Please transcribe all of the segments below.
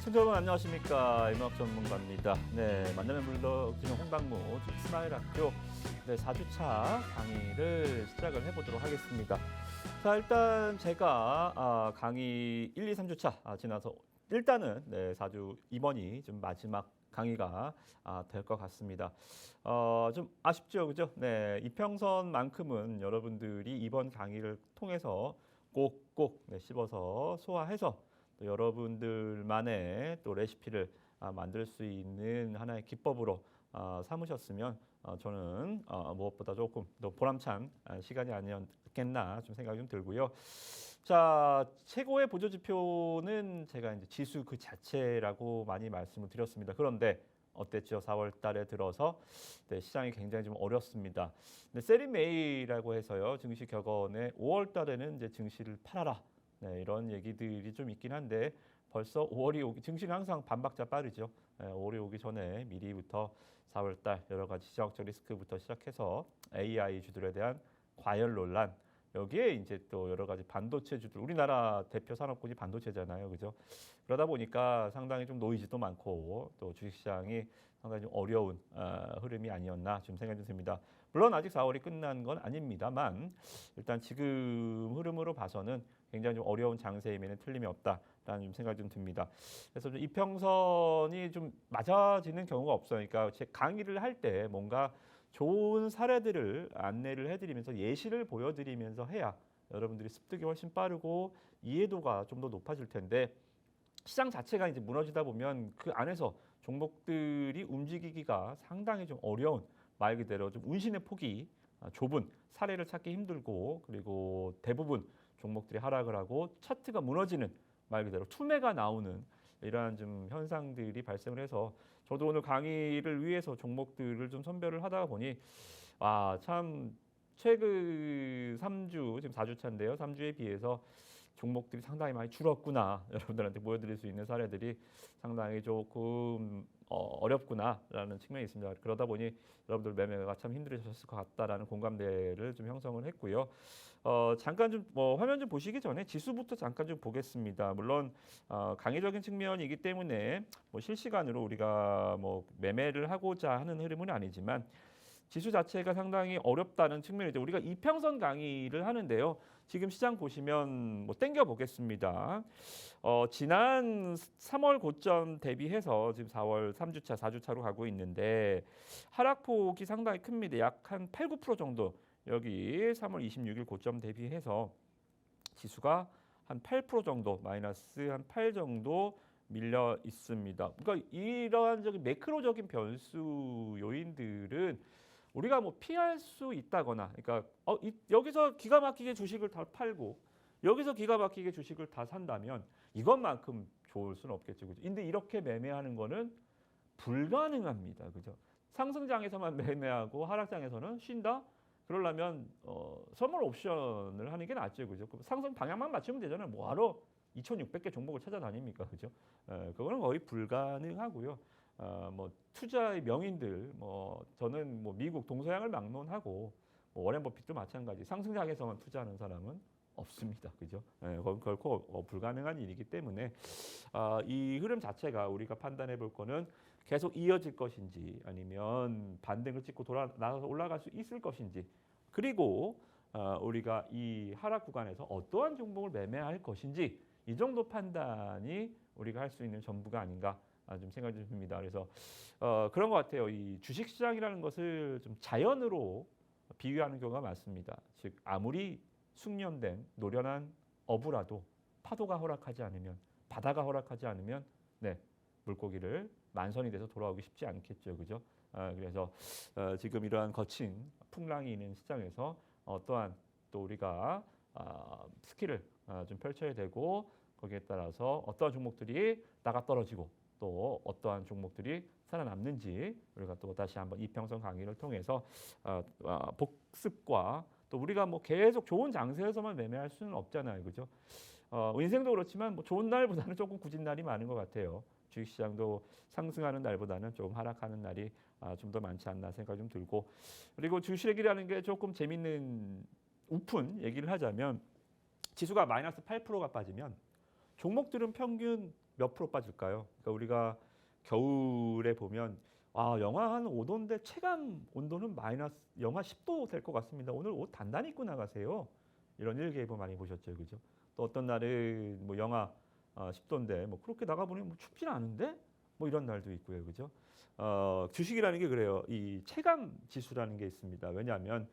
시청자 여러분 안녕하십니까. 임학 전문가입니다. 네, 만나면 불러주는 홍당무 스마일 학교 4주차 강의를 시작을 해보도록 하겠습니다. 자, 일단 제가 강의 1, 2, 3주차 지나서 일단은 4주 이번이 좀 마지막 강의가 될 것 같습니다. 좀 아쉽죠, 그죠? 네, 이평선만큼은 여러분들이 이번 강의를 통해서 꼭꼭 씹어서 소화해서 또 여러분들만의 또 레시피를 만들 수 있는 하나의 기법으로 삼으셨으면 저는 무엇보다 조금 더 보람찬 시간이 아니었겠나 좀 생각이 좀 들고요. 자, 최고의 보조 지표는 제가 이제 지수 그 자체라고 많이 말씀을 드렸습니다. 그런데 어땠죠? 4월 달에 들어서 시장이 굉장히 좀 어렵습니다. 근데 세리메이라고 해서요. 증시 격언에 5월 달에는 이제 증시를 팔아라. 네, 이런 얘기들이 좀 있긴 한데 벌써 5월이 오기, 증시는 항상 반박자 빠르죠. 5월이 오기 전에 미리부터 4월 달 여러 가지 지정학적 리스크부터 시작해서 AI 주들에 대한 과열 논란, 여기에 이제 또 여러 가지 반도체주들, 우리나라 대표 산업군이 반도체잖아요, 그죠? 그러다 보니까 상당히 좀 노이즈도 많고 또 주식시장이 상당히 좀 어려운 흐름이 아니었나 좀 생각이 좀 듭니다. 물론 아직 4월이 끝난 건 아닙니다만 일단 지금 흐름으로 봐서는 굉장히 좀 어려운 장세임에는 틀림이 없다라는 좀 생각이 좀 듭니다. 그래서 좀 이평선이 좀 맞아지는 경우가 없어요. 그러니까 제 강의를 할 때 뭔가 좋은 사례들을 안내를 해드리면서 예시를 보여드리면서 해야 여러분들이 습득이 훨씬 빠르고 이해도가 좀 더 높아질 텐데 시장 자체가 이제 무너지다 보면 그 안에서 종목들이 움직이기가 상당히 좀 어려운, 말 그대로 좀 운신의 폭이 좁은, 사례를 찾기 힘들고 그리고 대부분 종목들이 하락을 하고 차트가 무너지는, 말 그대로 투매가 나오는 이러한 좀 현상들이 발생을 해서 저도 오늘 강의를 위해서 종목들을 좀 선별을 하다 보니 참 최근 3주, 지금 4주차인데요. 3주에 비해서 종목들이 상당히 많이 줄었구나. 여러분들한테 보여드릴 수 있는 사례들이 상당히 조금 어렵구나라는 측면이 있습니다. 그러다 보니 여러분들 매매가 참 힘들으셨을 것 같다라는 공감대를 좀 형성을 했고요. 잠깐 좀 화면 좀 보시기 전에 지수부터 잠깐 좀 보겠습니다. 물론 강의적인 측면이기 때문에 실시간으로 우리가 매매를 하고자 하는 흐름은 아니지만 지수 자체가 상당히 어렵다는 측면이죠. 우리가 이평선 강의를 하는데요. 지금 시장 보시면 땡겨 보겠습니다. 지난 3월 고점 대비해서 지금 4월 3주차, 4주차로 가고 있는데 하락폭이 상당히 큽니다. 약 한 8, 9% 정도. 여기 3월 26일 고점 대비해서 지수가 한 8% 정도, 마이너스 한 8 정도 밀려 있습니다. 그러니까 이러한 매크로적인 변수 요인들은 우리가 피할 수 있다거나, 그러니까 여기서 기가 막히게 주식을 다 팔고 여기서 기가 막히게 주식을 다 산다면 이것만큼 좋을 수는 없겠죠, 그죠? 근데 이렇게 매매하는 거는 불가능합니다, 그죠? 상승장에서만 매매하고 하락장에서는 쉰다? 그러려면 선물 옵션을 하는 게 낫죠, 그죠? 상승 방향만 맞추면 되잖아요. 뭐하러 2,600개 종목을 찾아다닙니까, 그죠? 그거는 거의 불가능하고요. 투자의 명인들, 저는 미국 동서양을 막론하고 워렌 버핏도 마찬가지. 상승장에서만 투자하는 사람은 없습니다, 그죠? 그건 결코 불가능한 일이기 때문에 이 흐름 자체가 우리가 판단해 볼 거는 계속 이어질 것인지 아니면 반등을 찍고 나가서 올라갈 수 있을 것인지, 그리고 우리가 이 하락 구간에서 어떠한 종목을 매매할 것인지, 이 정도 판단이 우리가 할 수 있는 전부가 아닌가 좀 생각이 좀 듭니다. 그래서 그런 것 같아요. 이 주식시장이라는 것을 좀 자연으로 비유하는 경우가 많습니다. 즉 아무리 숙련된 노련한 어부라도 파도가 허락하지 않으면, 바다가 허락하지 않으면 물고기를 만선이 돼서 돌아오기 쉽지 않겠죠, 그죠? 그래서 지금 이러한 거친 풍랑이 있는 시장에서 어떠한 또 우리가 스킬을 좀 펼쳐야 되고, 거기에 따라서 어떠한 종목들이 나가 떨어지고 또 어떠한 종목들이 살아남는지 우리가 또 다시 한번 이평선 강의를 통해서 복습과, 또 우리가 계속 좋은 장세에서만 매매할 수는 없잖아요, 그죠? 인생도 그렇지만 좋은 날보다는 조금 굳은 날이 많은 것 같아요. 주식시장도 상승하는 날보다는 조금 하락하는 날이 좀 더 많지 않나 생각이 좀 들고, 그리고 주식이라는 게 조금 재밌는 우픈 얘기를 하자면 지수가 마이너스 8%가 빠지면 종목들은 평균 몇 프로 빠질까요? 그러니까 우리가 겨울에 보면 영하 한 5도인데 체감 온도는 마이너스 영하 10도 될 것 같습니다. 오늘 옷 단단히 입고 나가세요. 이런 일기예보 많이 보셨죠, 그죠? 또 어떤 날은 뭐 영하 10도인데 뭐 그렇게 나가보니 뭐 춥진 않은데 뭐 이런 날도 있고요, 그죠? 주식이라는 게 그래요. 이 체감 지수라는 게 있습니다. 왜냐하면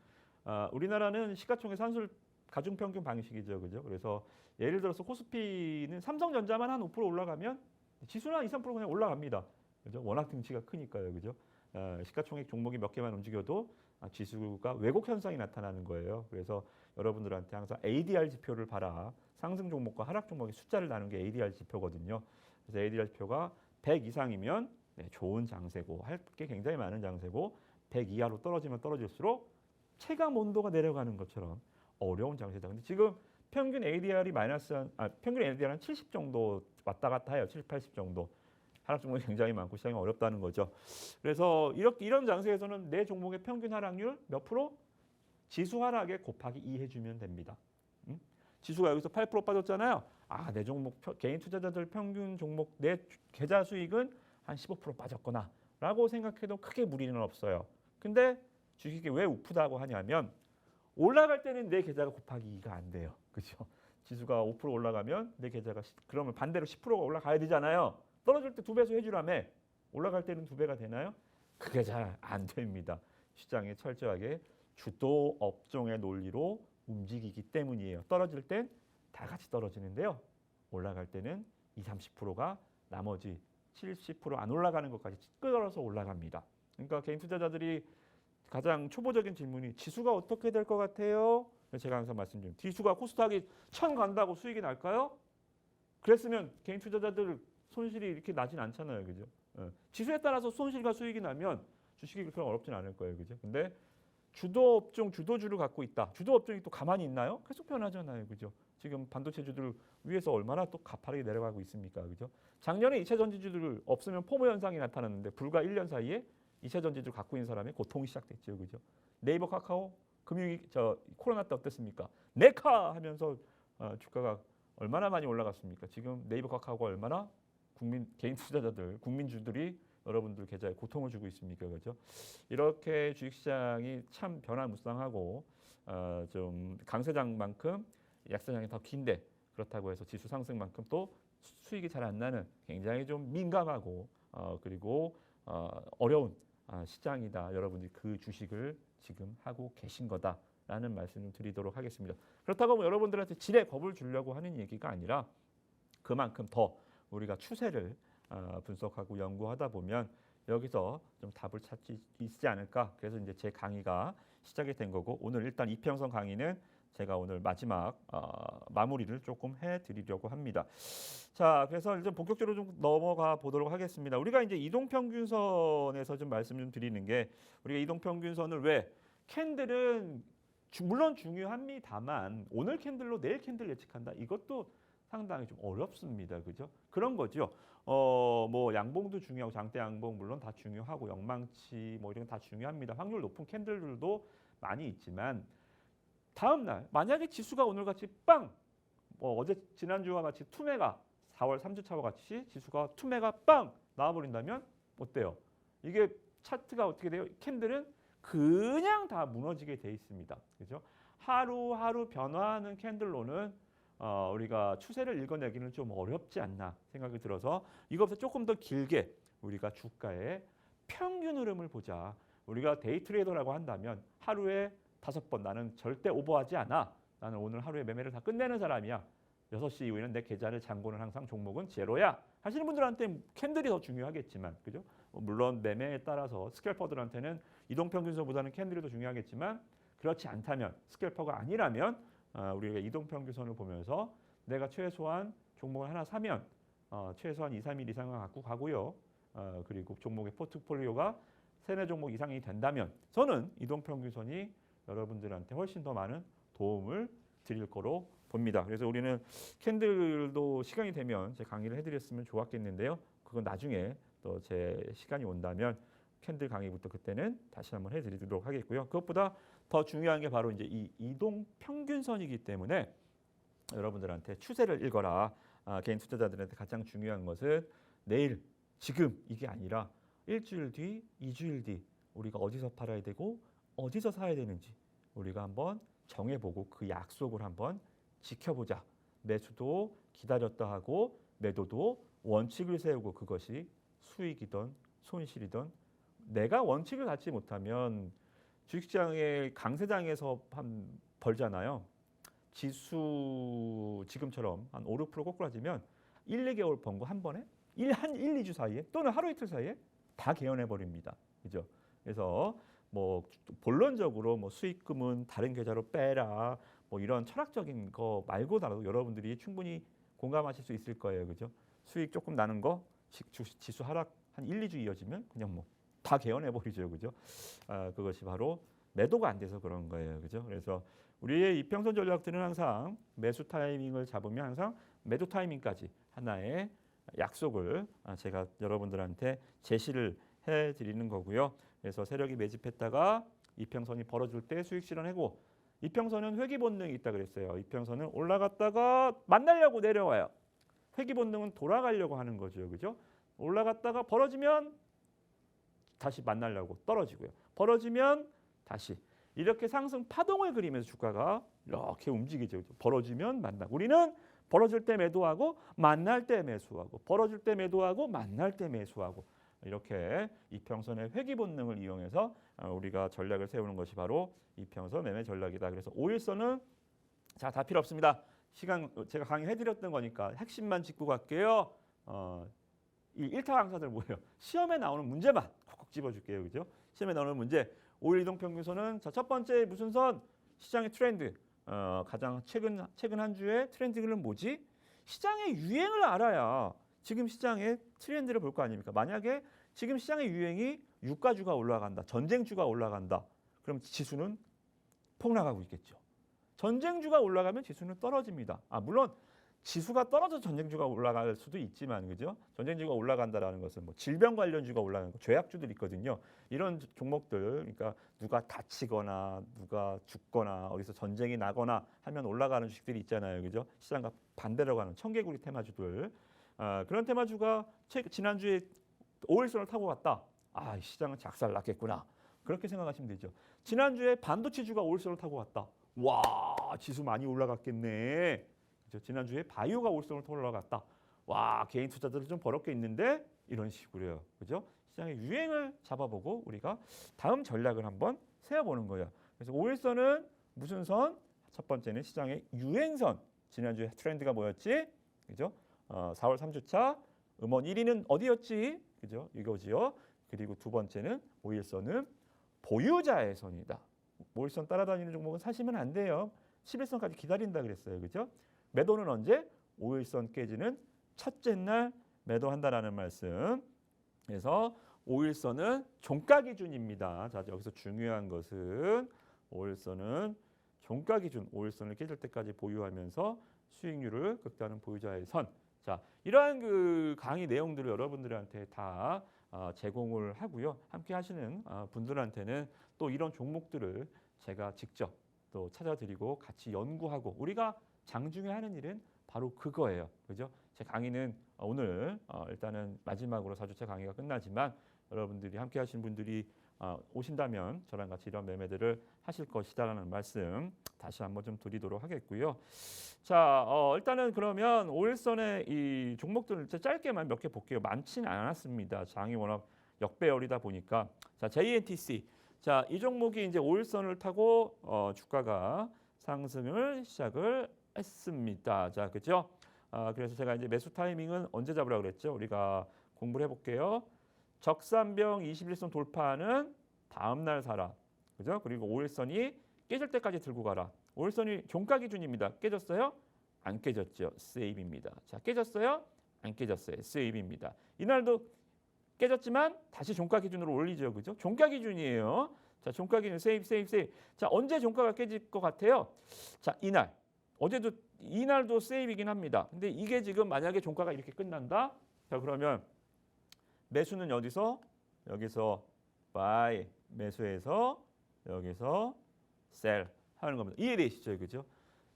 우리나라는 시가총액 산술 가중평균 방식이죠, 그죠? 그래서 예를 들어서 코스피는 삼성전자만 한 5% 올라가면 지수는 한 2, 3% 그냥 올라갑니다. 그죠? 워낙 등치가 크니까요, 그죠? 시가총액 종목이 몇 개만 움직여도 지수가 왜곡 현상이 나타나는 거예요. 그래서 여러분들한테 항상 ADR 지표를 봐라. 상승 종목과 하락 종목의 숫자를 나눈 게 ADR 지표거든요. 그래서 ADR 지표가 100 이상이면 좋은 장세고 할 게 굉장히 많은 장세고 100 이하로 떨어지면 떨어질수록 체감 온도가 내려가는 것처럼 어려운 장세다. 근데 지금 평균 ADR이 평균 ADR 한 70 정도 왔다 갔다 해요. 70, 80 정도. 하락 종목이 굉장히 많고 시장이 어렵다는 거죠. 그래서 이런 장세에서는 내 종목의 평균 하락률 몇 프로? 지수 하락에 곱하기 2 해주면 됩니다. 지수가 여기서 8% 빠졌잖아요. 내 종목 개인 투자자들 평균 종목 내 계좌 수익은 한 15% 빠졌구나 라고 생각해도 크게 무리는 없어요. 근데 주식이 왜 우프다고 하냐면 올라갈 때는 내 계좌가 곱하기 2가 안 돼요. 그렇죠? 지수가 5% 올라가면 내 계좌가 그러면 반대로 10%가 올라가야 되잖아요. 떨어질 때 2배수 해주라며. 올라갈 때는 2배가 되나요? 그게 잘 안 됩니다. 시장이 철저하게 주도 업종의 논리로 움직이기 때문이에요. 떨어질 땐 다 같이 떨어지는데요. 올라갈 때는 20, 30%가 나머지 70% 안 올라가는 것까지 끌어서 올라갑니다. 그러니까 개인 투자자들이 가장 초보적인 질문이 지수가 어떻게 될 것 같아요? 제가 항상 말씀드립니다. 지수가 코스닥이 1000 간다고 수익이 날까요? 그랬으면 개인 투자자들 손실이 이렇게 나진 않잖아요. 그죠? 지수에 따라서 손실과 수익이 나면 주식이 그렇게 어렵진 않을 거예요. 그죠? 근데 주도 업종, 주도주를 갖고 있다. 주도 업종이 또 가만히 있나요? 계속 변하잖아요. 그죠? 지금 반도체주들 위에서 얼마나 또 가파르게 내려가고 있습니까? 그죠? 작년에 2차 전지주들 없으면 포모 현상이 나타났는데 불과 1년 사이에 2차 전지주 갖고 있는 사람의 고통이 시작됐죠. 그죠? 네이버, 카카오, 코로나 때 어땠습니까? 네카 하면서 주가가 얼마나 많이 올라갔습니까? 지금 네이버, 카카오가 얼마나 개인 투자자들, 국민주들이 여러분들 계좌에 고통을 주고 있습니까? 그렇죠? 이렇게 주식시장이 참 변화무쌍하고 좀 강세장만큼 약세장이 더 긴데 그렇다고 해서 지수 상승만큼 또 수익이 잘 안 나는 굉장히 좀 민감하고 그리고 어려운 시장이다. 여러분들이 그 주식을 지금 하고 계신 거다라는 말씀을 드리도록 하겠습니다. 그렇다고 뭐 여러분들한테 지레 겁을 주려고 하는 얘기가 아니라 그만큼 더 우리가 추세를 분석하고 연구하다 보면 여기서 좀 답을 찾지 있지 않을까. 그래서 이제 제 강의가 시작이 된 거고 오늘 일단 이평선 강의는 제가 오늘 마지막 마무리를 조금 해드리려고 합니다. 자, 그래서 이제 본격적으로 좀 넘어가 보도록 하겠습니다. 우리가 이제 이동평균선에서 좀 말씀 좀 드리는 게 우리가 이동평균선을 왜 캔들은 물론 중요합니다만 오늘 캔들로 내일 캔들 예측한다. 이것도 상당히 좀 어렵습니다. 그죠? 그런 거죠. 뭐 양봉도 중요하고 장대 양봉 물론 다 중요하고 영망치 뭐 이런 거 다 중요합니다. 확률 높은 캔들들도 많이 있지만 다음 날 만약에 지수가 오늘 같이 빵 어제 지난주와 같이 투매가 4월 3주차와 같이 지수가 투매가 빵 나와버린다면 어때요? 이게 차트가 어떻게 돼요? 캔들은 그냥 다 무너지게 돼 있습니다. 그죠? 하루하루 변화하는 캔들로는 우리가 추세를 읽어내기는 좀 어렵지 않나 생각이 들어서 이것보다 조금 더 길게 우리가 주가의 평균 흐름을 보자. 우리가 데이 트레이더라고 한다면 하루에 5번 나는 절대 오버하지 않아. 나는 오늘 하루에 매매를 다 끝내는 사람이야. 6시 이후에는 내 계좌를 잠고는 항상 종목은 제로야. 하시는 분들한테 캔들이 더 중요하겠지만, 그죠? 물론 매매에 따라서 스캘퍼들한테는 이동평균선보다는 캔들이 더 중요하겠지만 그렇지 않다면 스캘퍼가 아니라면 우리가 이동평균선을 보면서 내가 최소한 종목을 하나 사면 최소한 2, 3일 이상은 갖고 가고요. 그리고 종목의 포트폴리오가 3, 4종목 이상이 된다면 저는 이동평균선이 여러분들한테 훨씬 더 많은 도움을 드릴 거로 봅니다. 그래서 우리는 캔들도 시간이 되면 제 강의를 해드렸으면 좋았겠는데요. 그건 나중에 또 제 시간이 온다면 캔들 강의부터 그때는 다시 한번 해드리도록 하겠고요. 그것보다 더 중요한 게 바로 이제 이 이동 평균선이기 때문에 여러분들한테 추세를 읽어라. 개인 투자자들한테 가장 중요한 것은 내일, 지금 이게 아니라 일주일 뒤, 2주일 뒤 우리가 어디서 팔아야 되고 어디서 사야 되는지 우리가 한번 정해보고 그 약속을 한번 지켜보자. 매수도 기다렸다 하고 매도도 원칙을 세우고 그것이 수익이든 손실이든 내가 원칙을 갖지 못하면 주식시장의 강세장에서 벌잖아요. 지수 지금처럼 한 5, 6% 꼬꾸라지면 1, 2개월 번 거 한 번에 한 1, 2주 사이에 또는 하루 이틀 사이에 다 개헌해 버립니다. 그죠? 그래서 뭐 본론적으로 뭐 수익금은 다른 계좌로 빼라 뭐 이런 철학적인 거 말고라도 여러분들이 충분히 공감하실 수 있을 거예요. 그죠? 수익 조금 나는 거 지수 하락 한 1, 2주 이어지면 그냥 뭐 다 개헌해 버리죠. 그죠? 그것이 바로 매도가 안 돼서 그런 거예요. 그죠? 그래서 우리의 이평선 전략들은 항상 매수 타이밍을 잡으면 항상 매도 타이밍까지 하나의 약속을 제가 여러분들한테 제시를 해드리는 거고요. 그래서 세력이 매집했다가 이평선이 벌어질 때 수익 실현하고 이평선은 회귀 본능이 있다 그랬어요. 이평선은 올라갔다가 만나려고 내려와요. 회귀 본능은 돌아가려고 하는 거죠. 그죠? 올라갔다가 벌어지면 다시 만나려고 떨어지고요. 벌어지면 다시 이렇게 상승 파동을 그리면서 주가가 이렇게 움직이죠. 벌어지면 만나고 우리는 벌어질 때 매도하고 만날 때 매수하고 벌어질 때 매도하고 만날 때 매수하고 이렇게 이평선의 회귀 본능을 이용해서 우리가 전략을 세우는 것이 바로 이평선 매매 전략이다. 그래서 5일선은 자, 다 필요 없습니다. 시간 제가 강의해드렸던 거니까 핵심만 짚고 갈게요. 이 1타 강사들 뭐예요? 시험에 나오는 문제만 콕콕 집어줄게요. 그죠? 시험에 나오는 문제. 5일 이동평균선은 자, 첫 번째 무슨 선? 시장의 트렌드. 가장 최근 한 주의 트렌드는 뭐지? 시장의 유행을 알아야 지금 시장의 트렌드를 볼 거 아닙니까? 만약에 지금 시장의 유행이 유가주가 올라간다, 전쟁주가 올라간다, 그럼 지수는 폭락하고 있겠죠. 전쟁주가 올라가면 지수는 떨어집니다. 물론 지수가 떨어져서 전쟁주가 올라갈 수도 있지만, 그죠? 전쟁주가 올라간다라는 것은 뭐 질병 관련주가 올라가는 거, 죄악주들이 있거든요. 이런 종목들, 그러니까 누가 다치거나 누가 죽거나 어디서 전쟁이 나거나 하면 올라가는 주식들이 있잖아요, 그죠? 시장과 반대로 가는 청개구리 테마주들, 그런 테마주가 지난주에 5일선을 타고 갔다. 시장은 작살 났겠구나. 그렇게 생각하시면 되죠. 지난주에 반도체주가 5일선을 타고 갔다. 와, 지수 많이 올라갔겠네. 지난주에 바이오가 5일선을 타고 올라갔다. 와, 개인 투자자들 좀 벌었게 있는데 이런 식으로요. 그죠? 시장의 유행을 잡아보고 우리가 다음 전략을 한번 세워보는 거예요. 그래서 5일선은 무슨 선? 첫 번째는 시장의 유행선. 지난주에 트렌드가 뭐였지? 그죠? 4월 3주차 음원 1위는 어디였지? 그죠? 이거지요. 그리고 두 번째는 5일선은 보유자의 선이다. 5일선 따라다니는 종목은 사시면 안 돼요. 11선까지 기다린다 그랬어요. 그죠? 매도는 언제? 5일선 깨지는 첫째 날 매도한다라는 말씀. 그래서 5일선은 종가 기준입니다. 자, 여기서 중요한 것은 5일선은 종가 기준, 5일선을 깨질 때까지 보유하면서 수익률을 극대화하는 보유자의 선. 자, 이러한 그 강의 내용들을 여러분들한테 다 제공을 하고요. 함께 하시는 분들한테는 또 이런 종목들을 제가 직접 또 찾아드리고 같이 연구하고 우리가 장중에 하는 일은 바로 그거예요. 그죠? 제 강의는 오늘 일단은 마지막으로 4주차 강의가 끝나지만 여러분들이 함께 하신 분들이 오신다면 저랑 같이 이런 매매들을 하실 것이다라는 말씀 다시 한번 좀 드리도록 하겠고요. 자, 일단은 그러면 5일선의 이 종목들을 짧게만 몇 개 볼게요. 많지는 않았습니다. 장이 워낙 역배열이다 보니까. 자, JNTC. 자, 이 종목이 이제 5일선을 타고 주가가 상승을 시작을 했습니다. 자, 그죠? 그래서 제가 이제 매수 타이밍은 언제 잡으라고 그랬죠? 우리가 공부를 해볼게요. 적산병 21선 돌파하는 다음 날 사라. 그죠? 그리고 5일선이 깨질 때까지 들고 가라. 5일선이 종가 기준입니다. 깨졌어요? 안 깨졌죠. 세이브입니다. 자, 깨졌어요? 안 깨졌어요. 세이브입니다. 이날도 깨졌지만 다시 종가 기준으로 올리죠. 그죠? 종가 기준이에요. 자, 종가 기준 세이브. 자, 언제 종가가 깨질 것 같아요? 자, 이날. 어제도 이날도 세이브이긴 합니다. 근데 이게 지금 만약에 종가가 이렇게 끝난다? 자, 그러면 매수는 어디서? 여기서 buy, 매수해서 여기서 sell 하는 겁니다. 이해되시죠? 그죠?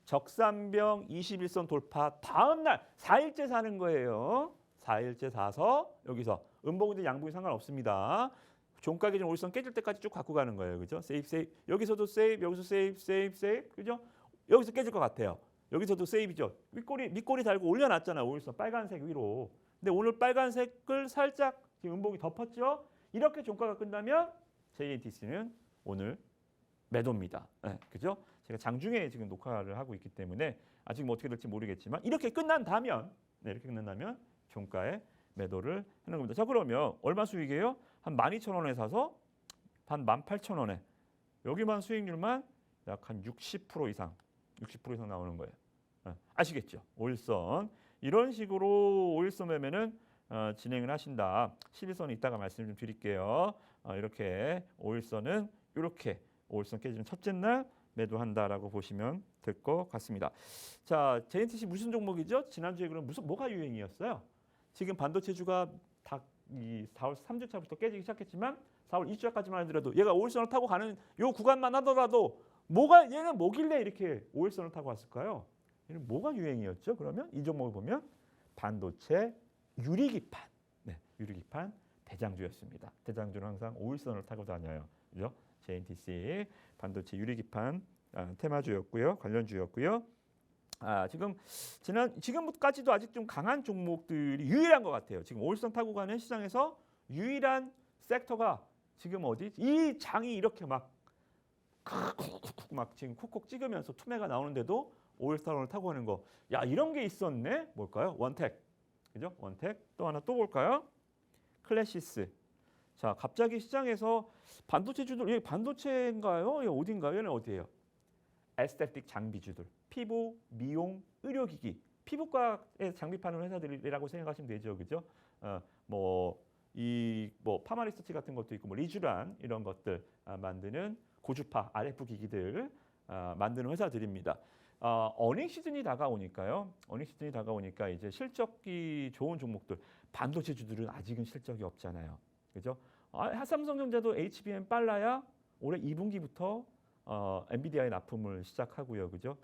적산병 21선 돌파 다음 날 4일째 사는 거예요. 4일째 사서 여기서 음봉이든 양봉이 상관없습니다. 종가 기준 올선 깨질 때까지 쭉 갖고 가는 거예요. 그죠? 세이프 세이프. 여기서도 세이프, 여기서 세이프 세이프 세이프. 그죠? 여기서 깨질 것 같아요. 여기서도 세이프죠. 밑꼬리 달고 올려놨잖아요. 올선 빨간색 위로. 근데 오늘 빨간색을 살짝 지금 음봉이 덮었죠. 이렇게 종가가 끝나면 JNTC는 오늘 매도입니다. 네, 그죠? 제가 장중에 지금 녹화를 하고 있기 때문에 아직 뭐 어떻게 될지 모르겠지만 이렇게 끝난다면 이렇게 끝난다면 종가에 매도를 하는 겁니다. 자, 그러면 얼마 수익이에요? 한 12,000원에 사서 한 18,000원에 여기만 수익률만 약 한 60% 이상 60% 이상 나오는 거예요. 아시겠죠? 5일선 이런 식으로 5일선 매매는 진행을 하신다. 11선은 이따가 말씀 좀 드릴게요. 이렇게 5일선은 이렇게 5일선 깨지는 첫째 날 매도한다라고 보시면 될 것 같습니다. 자, JNTC 무슨 종목이죠? 지난주에 그럼 뭐가 유행이었어요? 지금 반도체주가 다 이 4월 3주차부터 깨지기 시작했지만 4월 2주차까지만 하더라도 얘가 5일선을 타고 가는 요 구간만 하더라도 얘는 뭐길래 이렇게 5일선을 타고 왔을까요? 얘는 뭐가 유행이었죠? 그러면 이 종목을 보면 반도체 유리기판, 유리기판 대장주였습니다. 대장주는 항상 5일선을 타고 다녀요. 그죠? JNTC 반도체 유리기판 테마주였고요, 관련주였고요. 지금까지도 아직 좀 강한 종목들이 유일한 것 같아요. 지금 5일선 타고 가는 시장에서 유일한 섹터가 지금 어디? 이 장이 이렇게 막 지금 콕콕 찍으면서 투매가 나오는데도 5일선을 타고 가는 거. 야, 이런 게 있었네. 뭘까요? 원택. 그죠? 원택. 또 하나 또 볼까요? 클래시스. 자, 갑자기 시장에서 반도체주들, 이게 반도체인가요? 이게 어딘가요? 얘는 어디예요? 에스테틱 장비주들, 피부, 미용, 의료기기, 피부과에 장비 파는 회사들이라고 생각하시면 되죠, 그죠? 파마리서치 같은 것도 있고, 리쥬란 이런 것들 만드는 고주파 RF 기기들 만드는 회사들입니다. 어닝 시즌이 다가오니까요. 어닝 시즌이 다가오니까 이제 실적이 좋은 종목들, 반도체주들은 아직은 실적이 없잖아요, 그죠? 삼성전자도 HBM 빨라야 올해 2분기부터 엔비디아에 납품을 시작하고요, 그죠?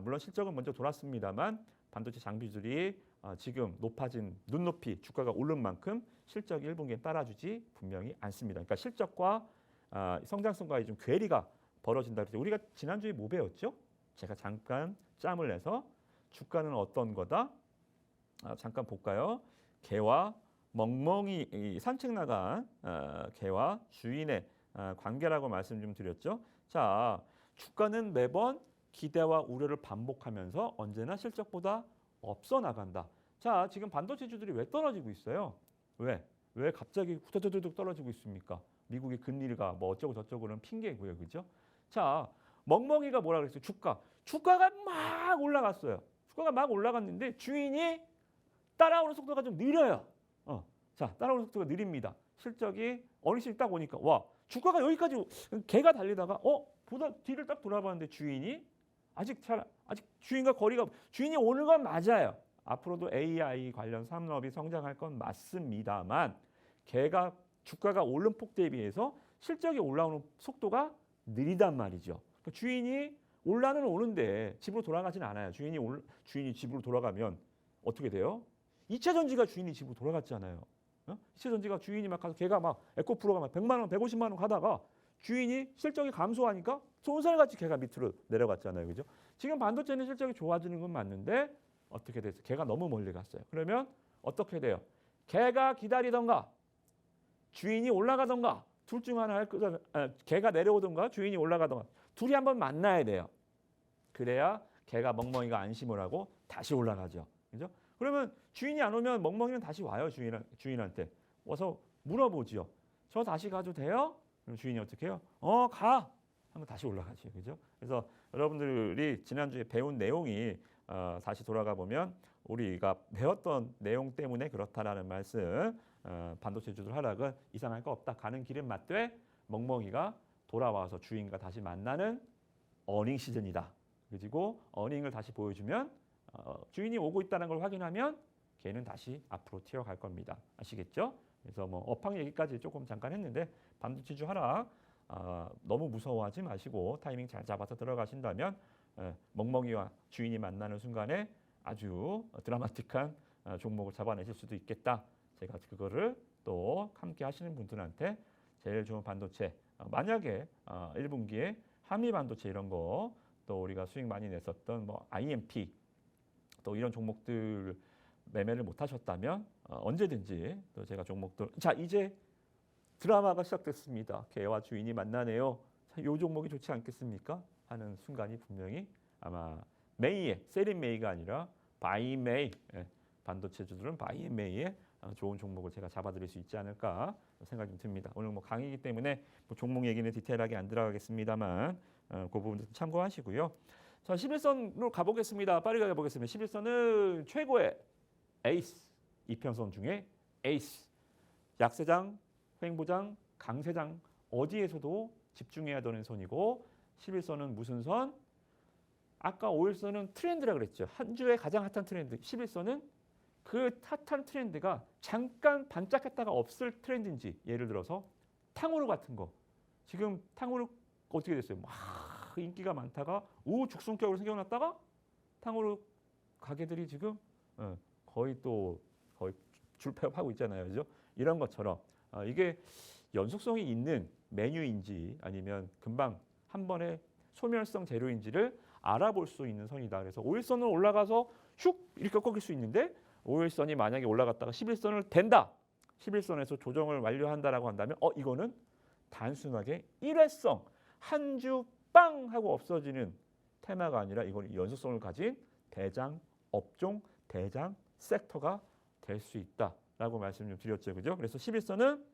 물론 실적은 먼저 돌았습니다만 반도체 장비주들이 지금 높아진 눈높이 주가가 오른 만큼 실적이 1분기에 따라주지 분명히 않습니다. 그러니까 실적과 성장성과의 좀 괴리가 벌어진다. 그래서 우리가 지난주에 뭐 배웠죠? 제가 잠깐 짬을 내서 주가는 어떤 거다? 잠깐 볼까요? 개와 멍멍이 산책 나간 개와 주인의 관계라고 말씀 좀 드렸죠. 자, 주가는 매번 기대와 우려를 반복하면서 언제나 실적보다 앞서 나간다. 자, 지금 반도체주들이 왜 떨어지고 있어요? 왜 갑자기 후다다닥 떨어지고 있습니까? 미국의 금리가 뭐 어쩌고 저쩌고는 핑계고요, 그죠? 자, 멍멍이가 뭐라 그랬어요? 주가가 막 올라갔어요. 주가가 막 올라갔는데 주인이 따라오는 속도가 좀 느려요. 자, 따라오는 속도가 느립니다. 실적이 어느 시기 딱 오니까 와, 주가가 여기까지 개가 달리다가 보다 뒤를 딱 돌아봤는데 주인이 아직 주인과 거리가 주인이 오는 건 맞아요. 앞으로도 AI 관련 산업이 성장할 건 맞습니다만 주가가 오른 폭대에 비해서 실적이 올라오는 속도가 느리단 말이죠. 그러니까 주인이 올라는 오는데 집으로 돌아가진 않아요. 주인이 집으로 돌아가면 어떻게 돼요? 2차 전지가 주인이 집으로 돌아갔잖아요. 2차 전지가 주인이 막 가서 걔가 막 에코프로가 막 100만 원, 150만 원 가다가 주인이 실적이 감소하니까 손살같이 걔가 밑으로 내려갔잖아요. 그죠? 지금 반도체는 실적이 좋아지는 건 맞는데 어떻게 됐어요? 걔가 너무 멀리 갔어요. 그러면 어떻게 돼요? 걔가 기다리던가 주인이 올라가던가 둘 중 하나 걔가 내려오던가 주인이 올라가던가 둘이 한번 만나야 돼요. 그래야 걔가 멍멍이가 안심을 하고 다시 올라가죠. 그죠? 그러면 주인이 안 오면 멍멍이는 다시 와요. 주인한테 와서 물어보지요. 저 다시 가도 돼요? 그럼 주인이 어떻게 해요? 가! 하면 다시 올라가죠. 그죠? 그래서 여러분들이 지난주에 배운 내용이 다시 돌아가 보면 우리가 배웠던 내용 때문에 그렇다라는 말씀, 반도체주들 하락은 이상할 거 없다. 가는 길은 맞되 멍멍이가 돌아와서 주인과 다시 만나는 어닝 시즌이다. 그리고 어닝을 다시 보여주면 주인이 오고 있다는 걸 확인하면 걔는 다시 앞으로 튀어갈 겁니다. 아시겠죠? 그래서 업황 얘기까지 조금 잠깐 했는데 반도체주 하락 너무 무서워하지 마시고 타이밍 잘 잡아서 들어가신다면 멍멍이와 주인이 만나는 순간에 아주 드라마틱한 종목을 잡아내실 수도 있겠다. 제가 그거를 또 함께 하시는 분들한테 제일 좋은 반도체 만약에 1분기에 한미 반도체 이런 거 또 우리가 수익 많이 냈었던 뭐 IMP 또 이런 종목들 매매를 못 하셨다면 언제든지 또 제가 종목들 자 이제 드라마가 시작됐습니다. 개와 주인이 만나네요. 자, 요 종목이 좋지 않겠습니까? 하는 순간이 분명히 아마 메이의 세린 메이가 아니라 바이 메이 반도체주들은 바이 메이의 좋은 종목을 제가 잡아드릴 수 있지 않을까 생각이 좀 듭니다. 오늘 뭐 강의이기 때문에 뭐 종목 얘기는 디테일하게 안 들어가겠습니다만 그 부분도 좀 참고하시고요. 자 11선으로 가보겠습니다. 빠르게 가보겠습니다. 11선은 최고의 에이스 이평선 중에 에이스 약세장, 횡보장, 강세장 어디에서도 집중해야 되는 선이고 11선은 무슨 선? 아까 5일선은 트렌드라 그랬죠. 한 주에 가장 핫한 트렌드. 11선은 그 핫한 트렌드가 잠깐 반짝했다가 없을 트렌드인지 예를 들어서 탕후루 같은 거. 지금 탕후루 어떻게 됐어요? 막 인기가 많다가 죽순격으로 생겨났다가 탕후루 가게들이 지금 거의 줄폐업하고 있잖아요. 그죠? 이런 것처럼 이게 연속성이 있는 메뉴인지 아니면 금방 한 번에 소멸성 재료인지를 알아볼 수 있는 선이다. 그래서 5일선은 올라가서 슉 이렇게 꺾일 수 있는데 5일선이 만약에 올라갔다가 11선을 댄다. 11선에서 조정을 완료한다라고 한다면 이거는 단순하게 일회성 한 주 빵 하고 없어지는 테마가 아니라 이건 연속성을 가진 대장 업종, 대장 섹터가 될 수 있다라고 말씀 좀 드렸죠. 그죠? 그래서 11선은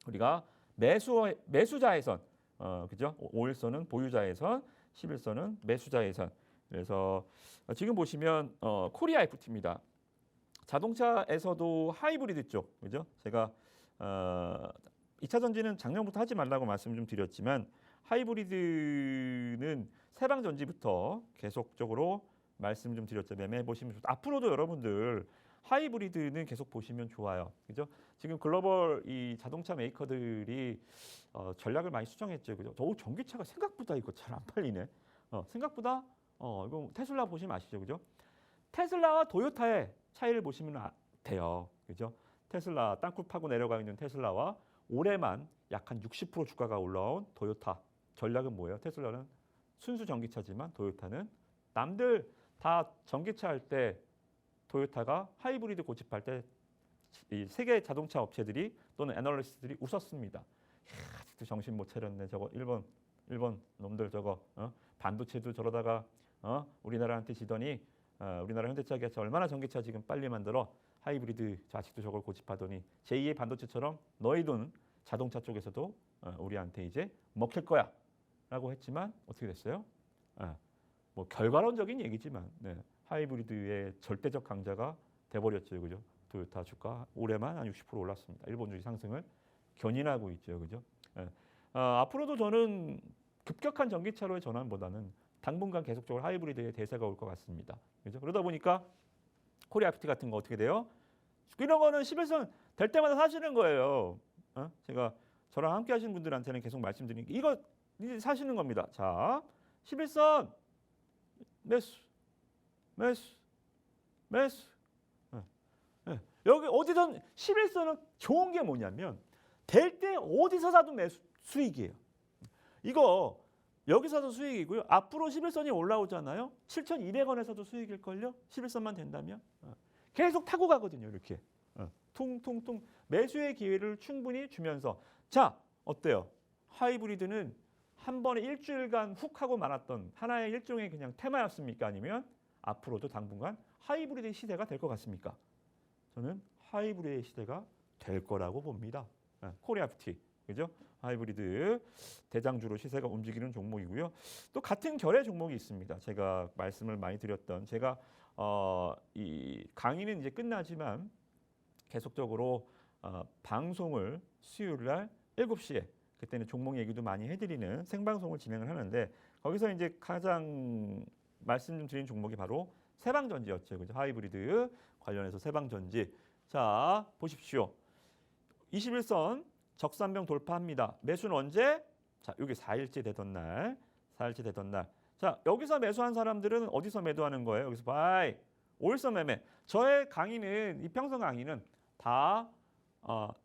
우리가 매수자의 선, 그죠? 5일선은 보유자의 선, 11선은 매수자의 선. 그래서 지금 보시면 코리아 FT입니다. 자동차에서도 하이브리드 쪽, 그죠? 제가 2차 전지는 작년부터 하지 말라고 말씀 좀 드렸지만 하이브리드는 세방 전지부터 계속적으로 말씀 좀 드렸죠. 매매해 보시면 앞으로도 여러분들 하이브리드는 계속 보시면 좋아요. 그죠? 지금 글로벌 이 자동차 메이커들이 전략을 많이 수정했죠. 그죠? 전기차가 생각보다 이거 잘 안 팔리네. 생각보다 이거 테슬라 보시면 아시죠? 그죠? 테슬라와 도요타의 차이를 보시면 돼요. 그죠? 테슬라 땅굴 파고 내려가 있는 테슬라와 올해만 약 한 60% 주가가 올라온 도요타. 전략은 뭐예요? 테슬라는 순수 전기차지만 도요타는 남들 다 전기차 할 때 도요타가 하이브리드 고집할 때 이 세계 자동차 업체들이 또는 애널리스트들이 웃었습니다. 아직도 정신 못 차렸네. 저거 일본 놈들 저거 반도체도 저러다가 우리나라한테 지더니 우리나라 현대차기아차 얼마나 전기차 지금 빨리 만들어 하이브리드 아직도 저걸 고집하더니 제2의 반도체처럼 너희 돈 자동차 쪽에서도 우리한테 이제 먹힐 거야 라고 했지만 어떻게 됐어요? 뭐 결과론적인 얘기지만 하이브리드의 절대적 강자가 돼버렸죠. 그죠? 토요타 주가 올해만 한 60% 올랐습니다. 일본 주식 상승을 견인하고 있죠. 그죠? 앞으로도 저는 급격한 전기차로의 전환보다는 당분간 계속적으로 하이브리드의 대세가 올 것 같습니다. 그죠? 그러다 보니까 코리아 FT 같은 거 어떻게 돼요? 이런 거는 11선 될 때마다 사시는 거예요. 제가 저랑 함께 하시는 분들한테는 계속 말씀드리는 게 이거 이제 사시는 겁니다. 자, 11선 매수. 여기 어디선 11선은 좋은 게 뭐냐면 될 때 어디서 사도 매수 수익이에요. 이거 여기서도 수익이고요. 앞으로 11선이 올라오잖아요. 7,200원에서도 수익일걸요. 11선만 된다면. 계속 타고 가거든요. 이렇게. 퉁퉁퉁 매수의 기회를 충분히 주면서 자 어때요? 하이브리드는 한 번에 일주일간 훅 하고 말았던 하나의 일종의 그냥 테마였습니까? 아니면 앞으로도 당분간 하이브리드 시대가 될 것 같습니까? 저는 하이브리드 시대가 될 거라고 봅니다. 코리아 FT, 그죠? 하이브리드 대장주로 시세가 움직이는 종목이고요. 또 같은 결의 종목이 있습니다. 제가 말씀을 많이 드렸던 제가 이 강의는 이제 끝나지만 계속적으로 방송을 수요일 날 7시에 그때는 종목 얘기도 많이 해드리는 생방송을 진행을 하는데 거기서 이제 가장 말씀 좀 드린 종목이 바로 세방전지였죠. 그죠? 하이브리드 관련해서 세방전지. 자, 보십시오. 21선 적산병 돌파합니다. 매수는 언제? 자, 여기 4일째 되던 날. 자, 여기서 매수한 사람들은 어디서 매도하는 거예요? 여기서 바이. 5일선 매매. 저의 강의는 이평선 강의는 다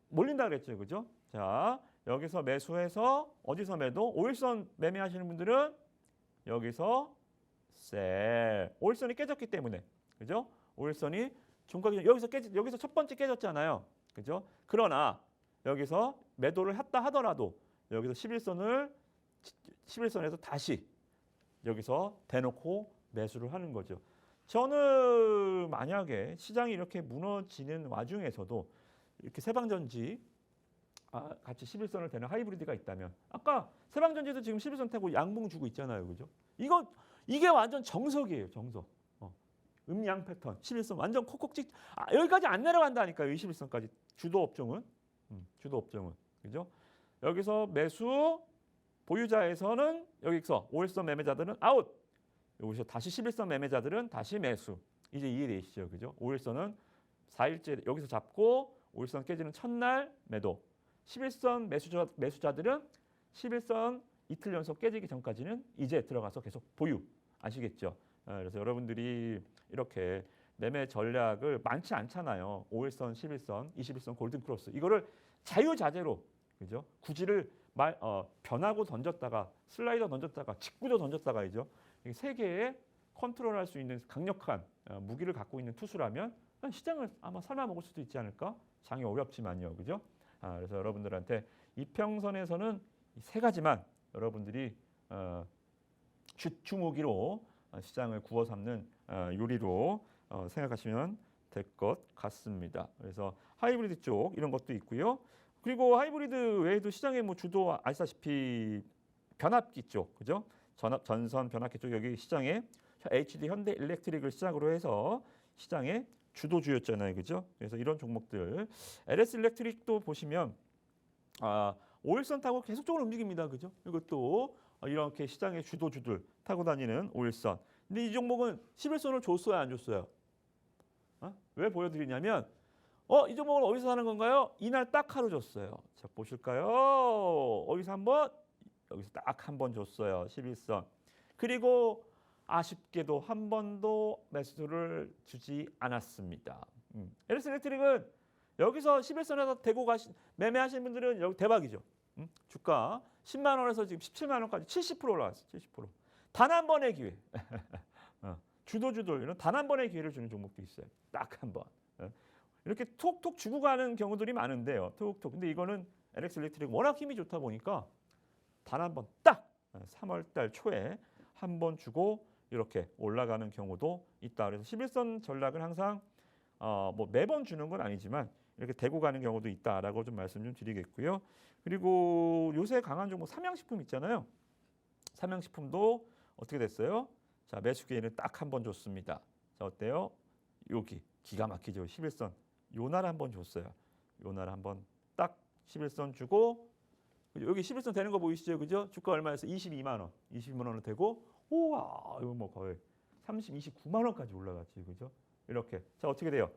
몰린다 그랬죠. 그죠? 자, 여기서 매수해서 어디서 매도? 5일선 매매하시는 분들은 여기서 셀. 5일선이 깨졌기 때문에. 그죠? 5일선이 종가 여기서 첫 번째 깨졌잖아요. 그죠? 그러나 여기서 매도를 했다 하더라도 여기서 11선에서 다시 여기서 대놓고 매수를 하는 거죠. 저는 만약에 시장이 이렇게 무너지는 와중에서도 이렇게 세방전지 같이 11선을 대는 하이브리드가 있다면 아까 세방전지도 지금 11선 타고 양봉 주고 있잖아요. 그죠? 이게 완전 정석이에요. 정석. 음양 패턴 11선 완전 콕콕 찍 여기까지 안 내려간다니까요. 21선까지 주도 업종은 그죠? 여기서 매수 보유자에서는 여기서 5일선 매매자들은 아웃. 여기서 다시 11선 매매자들은 다시 매수. 이제 이해되시죠? 그죠? 5일선은 4일째 여기서 잡고 5일선 깨지는 첫날 매도. 11선 매수자들은 11선 이틀 연속 깨지기 전까지는 이제 들어가서 계속 보유. 아시겠죠? 그래서 여러분들이 이렇게 매매 전략을 많지 않잖아요. 5일선, 11선, 21선 골든 크로스. 이거를 자유자재로 그죠? 구지를 변하고 던졌다가 슬라이더 던졌다가 직구도 던졌다가이죠. 세 개의 컨트롤할 수 있는 강력한 무기를 갖고 있는 투수라면 시장을 아마 삶아 먹을 수도 있지 않을까? 장이 어렵지만요, 그죠? 그래서 여러분들한테 이평선에서는 이 세 가지만 여러분들이 주무기로 시장을 구워 삼는 요리로 생각하시면 될 것 같습니다. 그래서 하이브리드 쪽 이런 것도 있고요. 그리고 하이브리드 외에도 시장의 뭐 주도 아시다시피 변압기 쪽, 그죠? 전선 변압기 쪽 여기 시장에 HD 현대 일렉트릭을 시작으로 해서 시장의 주도주였잖아요, 그죠? 그래서 이런 종목들 LS 일렉트릭도 보시면 5일선 타고 계속적으로 움직입니다, 그죠? 이것도 이렇게 시장의 주도주들 타고 다니는 5일선. 근데 이 종목은 11선을 줬어요, 안 줬어요? 왜 보여드리냐면 이 종목은 어디서 사는 건가요? 이날 딱 하루 줬어요. 자, 보실까요? 어디서 한번? 여기서 딱 한 번 줬어요. 11선. 그리고 아쉽게도 한 번도 매수를 주지 않았습니다. LS 일렉트릭은 여기서 11선에서 대고 매매하시는 분들은 여기 대박이죠. 주가 10만 원에서 지금 17만 원까지 70% 올라왔어요. 70%. 단 한 번의 기회. 주도주들 이런 단 한 번의 기회를 주는 종목도 있어요. 딱 한 번. 이렇게 톡톡 주고 가는 경우들이 많은데요. 톡톡. 근데 이거는 LS 일렉트릭 워낙 힘이 좋다 보니까 단 한 번 딱 3월 달 초에 한 번 주고 이렇게 올라가는 경우도 있다. 그래서 11선 전략을 항상 뭐 매번 주는 건 아니지만 이렇게 대고 가는 경우도 있다라고 좀 말씀 좀 드리겠고요. 그리고 요새 강한 종목 삼양식품 있잖아요. 삼양식품도 어떻게 됐어요? 자, 매수 기회는 딱 한 번 줬습니다. 자, 어때요? 여기 기가 막히죠. 11선. 요날 한 번 줬어요. 요날 한 번 딱 11선 주고 여기 11선 되는 거 보이시죠? 그죠? 주가 얼마였어요? 22만 원. 22만 원을 되고 우와, 이거 뭐 거의 29만 원까지 올라갔지. 그죠? 이렇게. 자, 어떻게 돼요?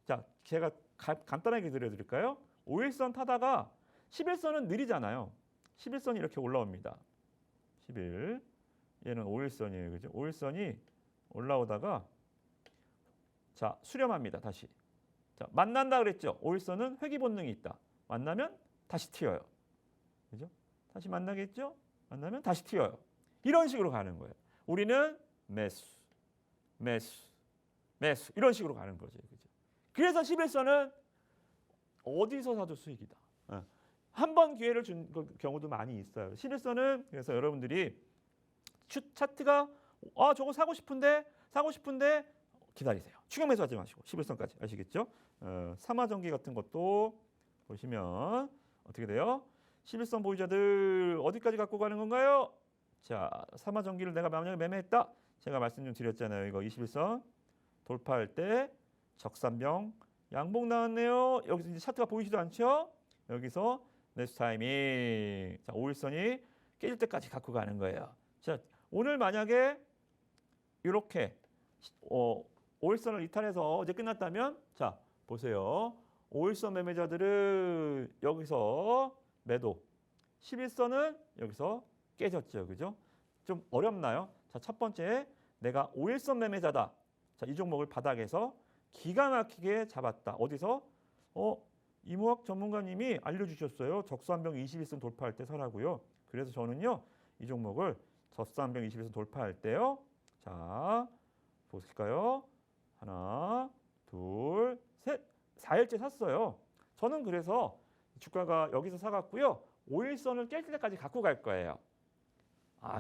자, 제가 간단하게 드릴까요? 5일선 타다가 11선은 느리잖아요. 11선이 이렇게 올라옵니다. 11. 얘는 5일선이에요. 그죠? 5일선이 올라오다가 자, 수렴합니다. 다시. 자, 만난다 그랬죠? 5일선은 회귀 본능이 있다. 만나면 다시 튀어요. 그죠? 다시 만나겠죠? 만나면 다시 튀어요. 이런 식으로 가는 거예요. 우리는 매수, 매수, 매수 이런 식으로 가는 거죠. 그죠? 그래서 11선은 어디서 사도 수익이다. 한 번 기회를 준 경우도 많이 있어요. 11선은 그래서 여러분들이 차트가 저거 사고 싶은데 기다리세요. 추격 매수하지 마시고 11선까지 아시겠죠? 삼화전기 같은 것도 보시면 어떻게 돼요? 11선 보유자들 어디까지 갖고 가는 건가요? 자, 삼화전기를 내가 만약에 매매했다. 제가 말씀 좀 드렸잖아요. 이거 21선 돌파할 때 적산병 양봉 나왔네요. 여기서 이제 차트가 보이지도 않죠? 여기서 매수 타이밍. 자, 5일선이 깨질 때까지 갖고 가는 거예요. 자, 오늘 만약에 이렇게 5일선을 이탈해서 어제 끝났다면 자, 보세요. 5일선 매매자들은 여기서 매도. 11선은 여기서 깨졌죠. 그죠? 좀 어렵나요? 자, 첫 번째, 내가 5일선 매매자다. 자, 이 종목을 바닥에서 기가 막히게 잡았다. 어디서? 이무학 전문가님이 알려주셨어요. 적수한병 21선 돌파할 때 사라고요. 그래서 저는요, 이 종목을 적수한병 21선 돌파할 때요. 자, 보실까요? 하나, 둘, 셋. 4일째 샀어요. 저는 그래서 주가가 여기서 사갔고요. 5일선을 깰 때까지 갖고 갈 거예요.